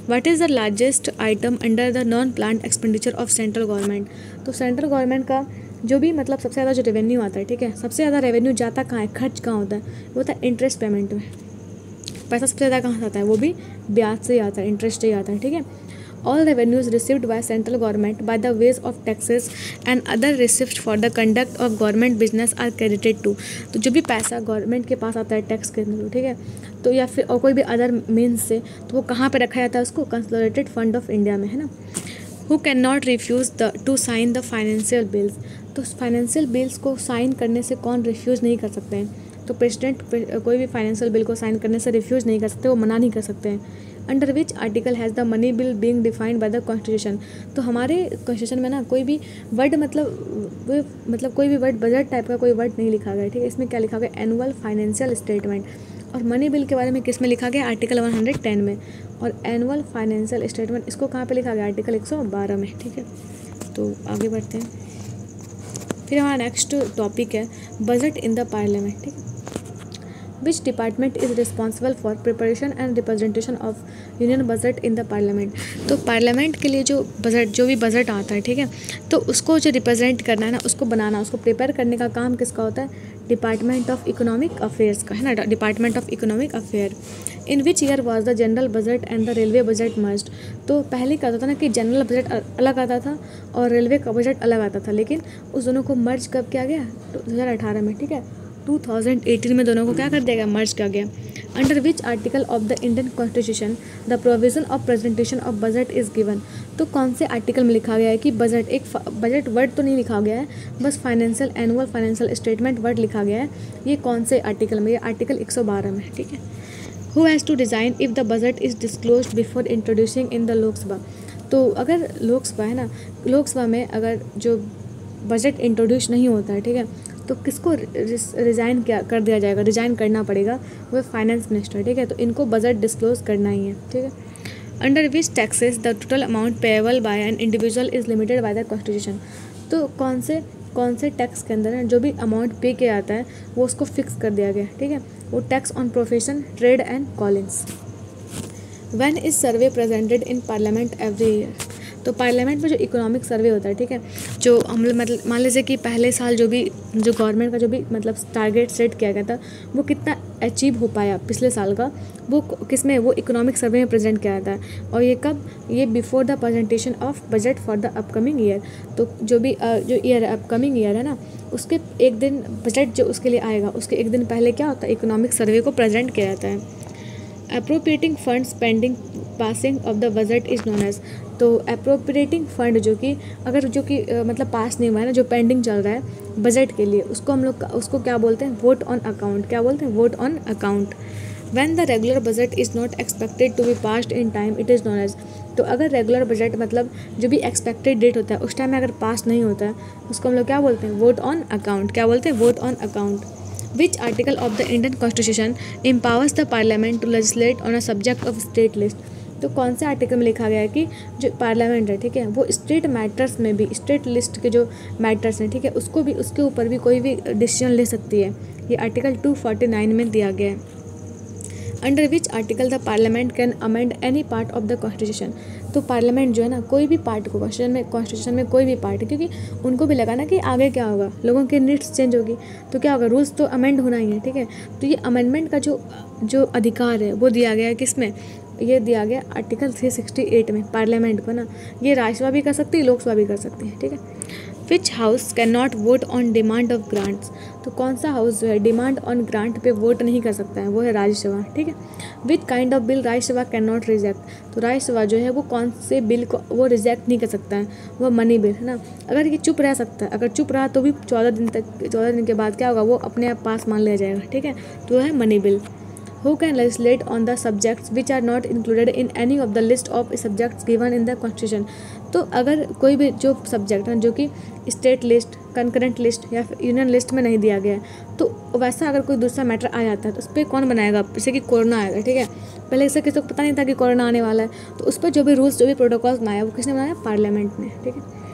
What is the largest item under the non planned expenditure of central government. तो सेंट्रल गवर्नमेंट का जो भी मतलब सबसे ज़्यादा जो रेवेन्यू आता है, ठीक है, सबसे ज़्यादा रेवेन्यू जाता कहाँ है, खर्च कहाँ होता है, वो होता है इंटरेस्ट पेमेंट में। पैसा सबसे ज़्यादा कहाँ से आता है, वो भी ब्याज से ही आता है, इंटरेस्ट से ही आता है, ठीक है। All revenues received by central government by the ways of taxes and other receipt for the conduct of government business are credited to. तो जो भी पैसा गवर्नमेंट के पास आता है टैक्स के थ्रू, ठीक है, तो या फिर और कोई भी अदर मीन्स से, तो वो कहाँ पे रखा जाता है, उसको कंसोलिडेटेड फंड ऑफ इंडिया में, है ना। Who can not refuse to sign the financial bills. तो फाइनेंशियल बिल्स को साइन करने से कौन रिफ्यूज़ नहीं कर सकते हैं, तो प्रेसिडेंट कोई भी फाइनेंशियल बिल को साइन करने से रिफ्यूज़ नहीं कर सकते, वो मना नहीं कर सकते हैं। Under which article has the money bill being defined by the constitution. तो हमारे कॉन्स्टिट्यूशन में ना कोई भी वर्ड मतलब कोई भी वर्ड बजट टाइप का कोई वर्ड नहीं लिखा गया, ठीक है। इसमें क्या लिखा गया, एनुअल फाइनेंशियल स्टेटमेंट। और मनी बिल के बारे में किस में लिखा गया, आर्टिकल 110 में। और एनुअल फाइनेंशियल स्टेटमेंट इसको कहाँ पे लिखा गया, आर्टिकल 112 में, ठीक है। तो आगे बढ़ते हैं। फिर हमारा नेक्स्ट टॉपिक है बजट इन द पार्लियामेंट, ठीक है। Which department is responsible for preparation and representation of union budget in the parliament. तो पार्लियामेंट के लिए जो भी बजट आता है, ठीक है, तो उसको जो रिप्रेजेंट करना है ना, उसको बनाना, उसको प्रिपेयर करने का काम किसका होता है, डिपार्टमेंट ऑफ इकोनॉमिक अफेयर्स का, है ना, department of economic affair. In which year was the general budget and the railway budget merged. तो पहले क्या होता था ना कि जनरल बजट अलग आता था और रेलवे का बजट अलग आता था, लेकिन उस दोनों को मर्ज कब किया गया, 2018 में, ठीक है। 2018 में दोनों को क्या कर दिया गया, मर्ज किया गया। Under which article of the Indian constitution the provision of presentation of budget is given. तो कौन से आर्टिकल में लिखा गया है कि बजट, एक बजट वर्ड तो नहीं लिखा गया है, बस financial annual financial statement word लिखा गया है। ये कौन से आर्टिकल में, ये आर्टिकल 112 में, ठीक है। Who has to design if the budget is disclosed before introducing in the Lok Sabha. तो अगर लोकसभा है ना, लोकसभा में अगर जो बजट इंट्रोड्यूस नहीं होता है, ठीक है, तो किसको रिज़ाइन कर दिया जाएगा, रिज़ाइन करना पड़ेगा, वो फाइनेंस मिनिस्टर, ठीक है। तो इनको बजट डिस्क्लोज करना ही है, ठीक है। Under which taxes the total amount payable by an individual is limited by the constitution. तो कौन से टैक्स के अंदर है जो भी अमाउंट पे किया जाता है वो उसको फिक्स कर दिया गया, ठीक है। वो tax on profession, trade and callings. When is survey presented in parliament every year. तो पार्लियामेंट में जो इकोनॉमिक सर्वे होता है, ठीक है, जो हम मतलब मान लीजिए कि पहले साल जो गवर्नमेंट का जो भी मतलब टारगेट सेट किया गया था वो कितना अचीव हो पाया पिछले साल का, वो किसमें, वो इकोनॉमिक सर्वे में प्रेजेंट किया जाता है। और ये कब, ये before the presentation of budget for the upcoming year. तो जो ईयर अपकमिंग ईयर है ना, उसके एक दिन बजट जो उसके लिए आएगा उसके एक दिन पहले क्या होता है, इकोनॉमिक सर्वे को प्रेजेंट किया जाता है। Appropriating funds pending passing of the budget is known as. तो अप्रोप्रिएटिंग फंड जो कि मतलब पास नहीं हुआ है ना, जो पेंडिंग चल रहा है बजट के लिए, उसको हम लोग उसको क्या बोलते हैं, वोट ऑन अकाउंट। क्या बोलते हैं, vote on account. When the regular budget is not expected to be passed in time it is known as. तो अगर रेगुलर बजट मतलब जो भी एक्सपेक्टेड डेट होता है उस टाइम में अगर पास नहीं होता है उसको हम लोग क्या बोलते हैं, वोट ऑन अकाउंट। क्या बोलते हैं, vote on account. Which article of the Indian Constitution empowers the Parliament to legislate on a subject of state list। तो कौन से आर्टिकल में लिखा गया है कि जो पार्लियामेंट है, ठीक है, वो स्टेट मैटर्स में भी, स्टेट लिस्ट के जो मैटर्स हैं, ठीक है, उसको भी, उसके ऊपर भी कोई भी डिसीजन ले सकती है। ये आर्टिकल 249 में दिया गया है। Under which article the parliament can amend any part of the constitution. तो पार्लियामेंट जो है ना, कोई भी पार्ट को कॉन्स्टिट्यूशन में कोई भी पार्ट, क्योंकि उनको भी लगा ना कि आगे क्या होगा, लोगों की नीड्स चेंज होगी तो क्या होगा, रूल्स तो अमेंड होना ही है, ठीक है। तो ये अमेंडमेंट का जो अधिकार है वो दिया गया है किसमें, ये दिया गया आर्टिकल 368 में पार्लियामेंट को ना। ये राज्यसभा भी कर सकती है, लोकसभा भी कर सकती है, ठीक है। विच house can not vote on demand of grants. तो कौन सा हाउस जो है डिमांड ऑन ग्रांट पे वोट नहीं कर सकता है, वो है राज्यसभा, ठीक है। Which kind of bill Rajya Sabha can not reject. तो राज्यसभा जो है वो कौन से बिल को वो रिजेक्ट नहीं कर सकता है, वो मनी बिल, है ना। अगर ये चुप रह सकता है, अगर चुप रहा तो भी 14 दिन के बाद क्या होगा, वो अपने आप पास मान लिया जाएगा, ठीक है। तो वो है money bill. Who can legislate on the subjects which are not included in any of the list of subjects given in the constitution। तो अगर कोई भी जो सब्जेक्ट है जो कि स्टेट लिस्ट, कंकरेंट लिस्ट या यूनियन लिस्ट में नहीं दिया गया है, तो वैसा अगर कोई दूसरा मैटर आ जाता है तो उस पर कौन बनाएगा, जैसे कि कोरोना आएगा, ठीक है, पहले इससे किसी को पता नहीं था कि कोरोना आने वाला है, तो उस पर जो भी रूल्स, जो भी प्रोटोकॉल्स बनाया वो किसने बनाया, पार्लियामेंट ने, ठीक है।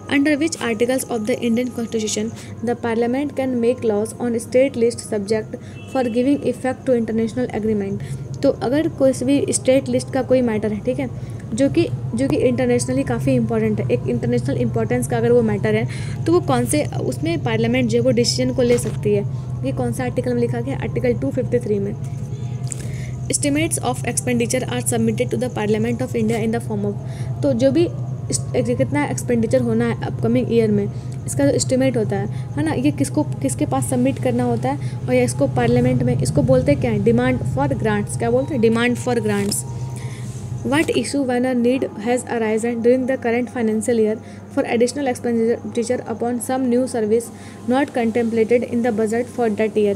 Under which articles of the Indian Constitution the Parliament can make laws on state list subject for giving effect to international agreement। तो अगर कोई भी स्टेट लिस्ट का कोई मैटर है, ठीक है, जो कि इंटरनेशनली काफ़ी इंपॉर्टेंट है, एक इंटरनेशनल इंपॉर्टेंस का अगर वो मैटर है, तो वो कौन से, उसमें पार्लियामेंट जो है वो डिसीजन को ले सकती है। ये कौन सा आर्टिकल में लिखा गया, आर्टिकल 253 में। Estimates of expenditure are submitted to the parliament of India in the form of. तो जो भी कितना एक्सपेंडिचर होना है अपकमिंग ईयर में, इसका जो एस्टिमेट होता है ना, ये किसके पास सबमिट करना होता है, और या इसको पार्लियामेंट में, इसको बोलते हैं क्या है, डिमांड फॉर ग्रांट्स। क्या बोलते हैं, demand for grants. What issue when a need has arisen during the current financial year for additional expenditure upon some new service not contemplated in the budget for that year।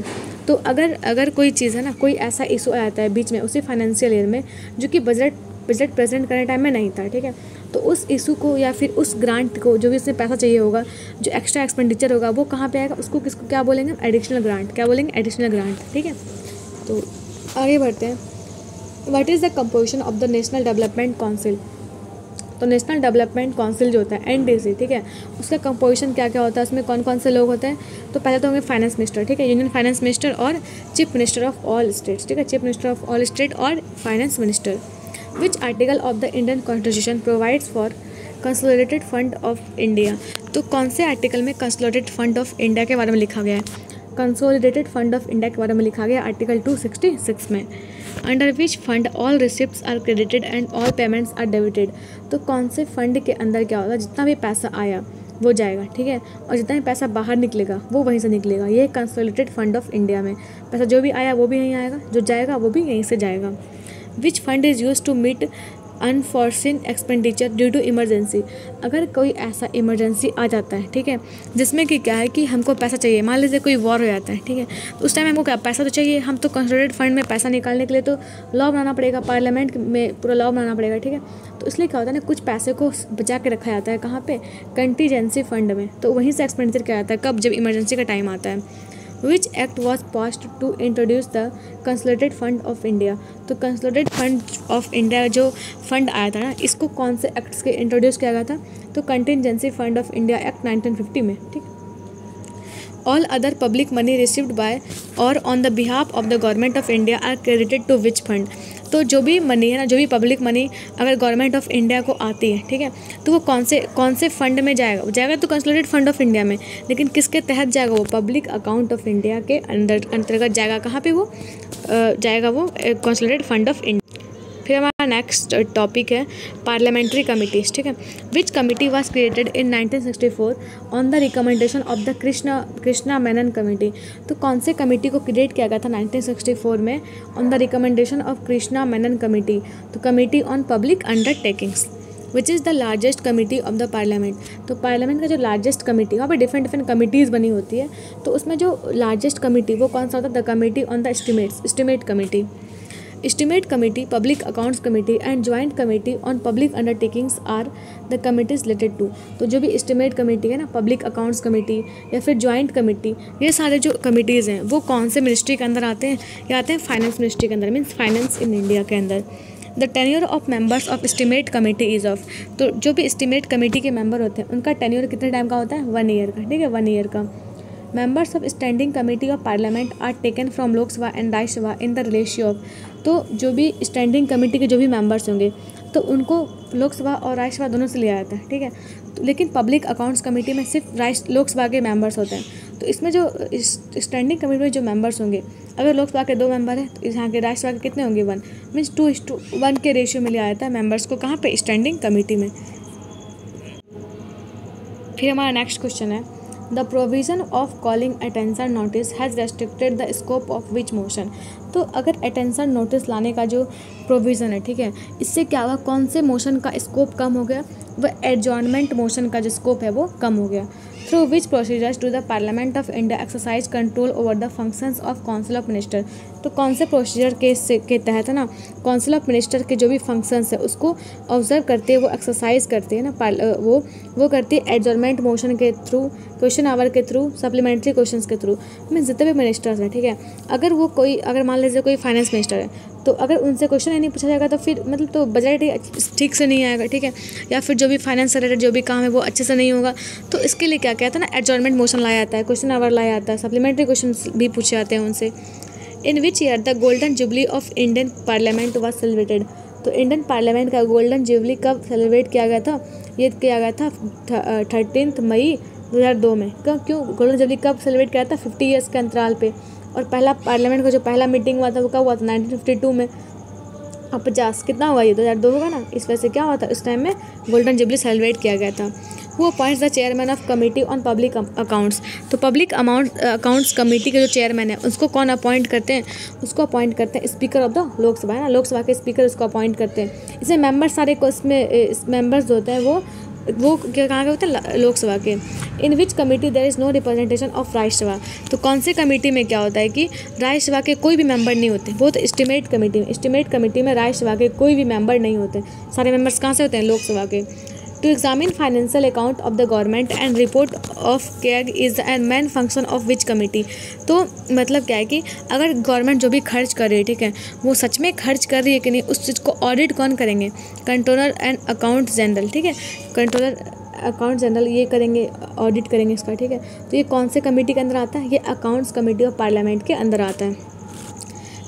तो अगर कोई चीज़ है ना, कोई ऐसा इशू आ जाता है बीच में उसी फाइनेंशियल ईयर में जो कि बजट प्रेजेंट करने टाइम में नहीं था, ठीक है, तो उस इशू को या फिर उस ग्रांट को जो भी इसमें पैसा चाहिए होगा, जो एक्स्ट्रा एक्सपेंडिचर होगा वो कहाँ पे आएगा, उसको किसको क्या बोलेंगे, एडिशनल ग्रांट। क्या बोलेंगे, एडिशनल ग्रांट, ठीक है। तो आगे बढ़ते हैं। What is the composition of the national development council. तो नेशनल डेवलपमेंट काउंसिल जो होता है NDC, ठीक है, उसका कंपोजिशन क्या क्या होता है, उसमें कौन कौन से लोग होते हैं। तो पहले तो होंगे फाइनेंस मिनिस्टर, ठीक है, यूनियन फाइनेंस मिनिस्टर और chief minister of all states, ठीक है, chief minister of all state और finance minister. Which article of the Indian constitution provides for consolidated fund of India. तो कौन से आर्टिकल में कंसोलिडेटेड फंड ऑफ इंडिया के बारे में लिखा गया है। कंसोलिडेटेड फंड ऑफ इंडिया के बारे में लिखा गया आर्टिकल 266 में। Under which fund all receipts are credited and all payments are debited. तो कौन से फंड के अंदर क्या होगा, जितना भी पैसा आया वो जाएगा, ठीक है, और जितना भी पैसा बाहर निकलेगा वो वहीं से निकलेगा। ये कंसोलिडेटेड फंड ऑफ इंडिया में पैसा जो भी आया वो भी यहीं आएगा, जो जाएगा वो भी यहीं से जाएगा। Which fund is use to meet unforeseen expenditure due to emergency. अगर कोई ऐसा इमरजेंसी आ जाता है, ठीक है, जिसमें कि क्या है कि हमको पैसा चाहिए, मान लीजिए कोई वॉर हो जाता है, ठीक है, तो उस टाइम हमको क्या पैसा तो चाहिए, हम तो कंसोलिडेटेड फंड में पैसा निकालने के लिए तो लॉ बनाना पड़ेगा, पार्लियामेंट में पूरा लॉ बनाना पड़ेगा, ठीक है, तो इसलिए क्या होता है ना, कुछ पैसे को बचा के रखा जाता है, कहाँ पे, कंटीजेंसी फंड में, तो वहीं से एक्सपेंडिचर किया जाता है, कब, जब इमरजेंसी का टाइम आता है। Which act was passed to introduce the consolidated fund of India. तो कंसोलिडेटेड फंड ऑफ इंडिया जो फंड आया था ना, इसको कौन से एक्ट्स के इंट्रोड्यूस किया गया था। तो contingency fund of India act 1950 में, ठीक। All other public money received by और on the behalf of the government of India are credited to which fund. तो जो भी मनी है ना, जो भी पब्लिक मनी अगर गवर्नमेंट ऑफ इंडिया को आती है, ठीक है, तो वो कौन से फंड में जाएगा, जाएगा तो कंसोलिडेटेड फंड ऑफ इंडिया में, लेकिन किसके तहत जाएगा, वो पब्लिक अकाउंट ऑफ इंडिया के अंतर्गत जाएगा। कहाँ पे वो जाएगा, वो कंसोलिडेटेड फंड ऑफ इंडिया। फिर हमारा नेक्स्ट टॉपिक है पार्लियामेंट्री कमिटीज़, ठीक है। विच committee was created in 1964 on the recommendation of the Krishna Menon committee. तो कौन से कमेटी को क्रिएट किया गया था 1964 में, on the recommendation of Krishna Menon committee. तो committee on public undertakings. Which is the largest committee of the parliament. तो पार्लियामेंट का जो लार्जेस्ट कमेटी, वहाँ पर डिफरेंट कमिटीज़ बनी होती है, तो उसमें जो लार्जेस्ट कमेटी वो कौन सा होता है, the committee on the estimate committee. Estimate Committee, Public Accounts Committee and Joint Committee on Public Undertakings are the committees related to। तो जो भी Estimate Committee है ना, Public Accounts Committee या फिर Joint Committee, ये सारे जो कमिटीज़ हैं वो कौन से मिनिस्ट्री के अंदर आते हैं, ये आते हैं फाइनेंस मिनिस्ट्री के अंदर, मीन्स फाइनेंस इन इंडिया के अंदर। The tenure of members of estimate committee is of. तो जो भी एस्टिमेट कमेटी के मेंबर होते हैं उनका टेन्योर कितने टाइम का होता है, 1 ईयर का, ठीक है, 1 ईयर का। Members of standing committee of parliament are taken from Lok Sabha and Rajya Sabha in the ratio of. तो जो भी स्टैंडिंग कमेटी के जो भी मेंबर्स होंगे तो उनको लोकसभा और राज्यसभा दोनों से लिया जाता है, ठीक है, तो लेकिन पब्लिक अकाउंट्स कमेटी में सिर्फ लोकसभा के मेंबर्स होते हैं। तो इसमें जो स्टैंडिंग कमेटी में जो मेंबर्स होंगे, अगर लोकसभा के 2 मेंबर हैं तो यहाँ के राज्यसभा के कितने होंगे, 1, मीन्स 2:1 के रेशियो में लिया जाता है मेंबर्स को, कहाँ पे, स्टैंडिंग कमेटी में। फिर हमारा नेक्स्ट क्वेश्चन है, the provision of calling attention notice has restricted the scope of which motion. तो अगर अटेंशन नोटिस लाने का जो प्रोविज़न है, ठीक है, इससे क्या हुआ, कौन से मोशन का स्कोप कम हो गया, वह एडजॉर्नमेंट मोशन का जो स्कोप है वो कम हो गया। Through which procedures to the parliament of India exercise control over the functions of council of minister. तो कौन से प्रोसीजर के तहत है ना, काउंसिल ऑफ मिनिस्टर के जो भी फंक्शंस है उसको ऑब्जर्व करते हैं, वो एक्सरसाइज करते हैं ना, वो करती है एडजॉर्नमेंट मोशन के थ्रू, क्वेश्चन आवर के थ्रू, सप्लीमेंट्री क्वेश्चंस के थ्रू। मीन्स जितने भी मिनिस्टर्स हैं, ठीक है, अगर मान लीजिए कोई फाइनेंस मिनिस्टर है तो अगर उनसे क्वेश्चन ही नहीं पूछा जाएगा तो फिर मतलब तो बजट ही ठीक से नहीं आएगा, ठीक है, या फिर जो भी फाइनेंस से रिलेटेड जो भी काम है वो अच्छे से नहीं होगा। तो इसके लिए क्या कहता है ना, एडजॉर्नमेंट मोशन लाया जाता है, क्वेश्चन आवर लाया जाता है, सप्लीमेंट्री क्वेश्चन भी पूछे जाते हैं उनसे। In which year the golden jubilee of Indian parliament was celebrated. तो इंडियन पार्लियामेंट का गोल्डन जुबली कब सेलिब्रेट किया गया था, ये किया गया था 13 मई 2002 में। क्यों गोल्डन जुबली कब सेलिब्रेट किया था, 50 ईयर्स के अंतराल पे। और पहला पार्लियामेंट का जो पहला मीटिंग हुआ था वो कब हुआ था, 1952 में। अब 50 कितना हुआ, ये 2002 होगा ना, इस वजह से क्या हुआ था, इस टाइम में गोल्डन जुबली सेलिब्रेट किया गया था। वो appoints the chairman of committee on public accounts. तो पब्लिक अकाउंट्स कमेटी के जो चेयरमैन है उसको कौन अपॉइंट करते हैं, उसको अपॉइंट करते हैं स्पीकर ऑफ द लोकसभा, है ना, लोकसभा के स्पीकर उसको अपॉइंट करते हैं। इसमें मेंबर्स सारे को इसमें मेंबर्स होते हैं वो वो क्या कहाँ के होते हैं, लोकसभा के। In which committee there is no representation of Rajya Sabha, तो कौन से कमेटी में क्या होता है कि राज्यसभा के कोई भी मेंबर नहीं होते, वो तो एस्टिमेट कमेटी में राज्यसभा के कोई भी मेंबर नहीं होते, सारे मेंबर्स कहाँ से होते हैं, लोकसभा के। To examine financial account of the government and report of CAG is the main function of which committee, तो मतलब क्या है कि अगर गवर्नमेंट जो भी खर्च कर रही है, ठीक है, वो सच में खर्च कर रही है कि नहीं, उस चीज़ को ऑडिट कौन करेंगे, कंट्रोलर एंड अकाउंट जनरल, ठीक है, कंट्रोलर अकाउंट जनरल ये करेंगे, ऑडिट करेंगे इसका, ठीक है। तो ये कौन से कमेटी के अंदर आता है, ये अकाउंट्स कमेटी ऑफ पार्लियामेंट के अंदर आता है।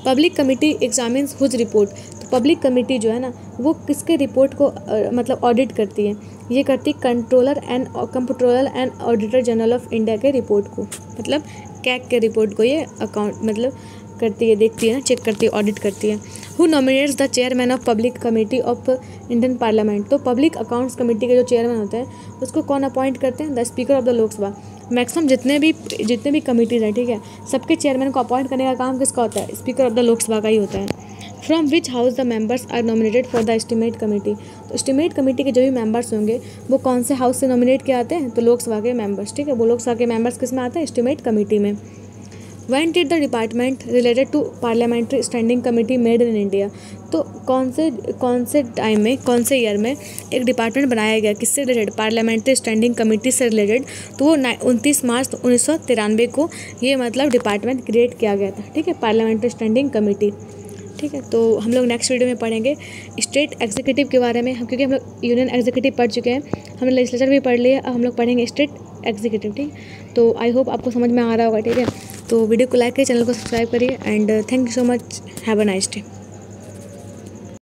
Public committee examines whose report, तो पब्लिक कमेटी जो है ना वो किसके रिपोर्ट को मतलब ऑडिट करती है, ये करती है controller and auditor general of India के रिपोर्ट को, मतलब कैग के रिपोर्ट को ये अकाउंट मतलब करती है, देखती है ना, चेक करती है, ऑडिट करती है। Who nominates the chairman of public committee of Indian parliament, तो पब्लिक अकाउंट्स कमेटी के जो चेयरमैन होते हैं उसको कौन अपॉइंट करते हैं, the speaker of the Lok Sabha. Maximum जितने भी कमिटीज़ हैं, ठीक है, सबके चेयरमैन को अपॉइंट करने का काम किसका होता है, स्पीकर ऑफ द लोकसभा का ही होता है। From which house the members are nominated for the estimate committee, तो एस्टिमेट कमेटी के जो भी मेंबर्स होंगे वो कौन से हाउस से नॉमिनेट किए आते हैं, तो लोकसभा के मेंबर्स, ठीक है, वो लोकसभा के मेंबर्स किस में आते हैं, एस्टिमेट कमेटी में। When did the department related to parliamentary standing committee made in India, तो कौन से टाइम में, कौन से ईयर में एक डिपार्टमेंट बनाया गया, किससे रिलेटेड, पार्लियामेंट्री स्टैंडिंग कमेटी से रिलेटेड, तो वो 29 मार्च 1993 को ये मतलब डिपार्टमेंट क्रिएट किया गया था, ठीक है, पार्लियामेंट्री स्टैंडिंग कमेटी, ठीक है। तो हम लोग नेक्स्ट वीडियो में पढ़ेंगे स्टेट एग्जीक्यूटिव के बारे में, क्योंकि हम लोग यूनियन एग्जीक्यूटिव पढ़ चुके हैं, हमने लेजिस्लेचर भी पढ़ लिया, अब हम लोग पढ़ेंगे स्टेट एग्जीक्यूटिव, ठीक। तो आई होप आपको समझ में आ रहा होगा, ठीक है। तो वीडियो को लाइक करिए, चैनल को सब्सक्राइब करिए and thank you so much, have a nice day.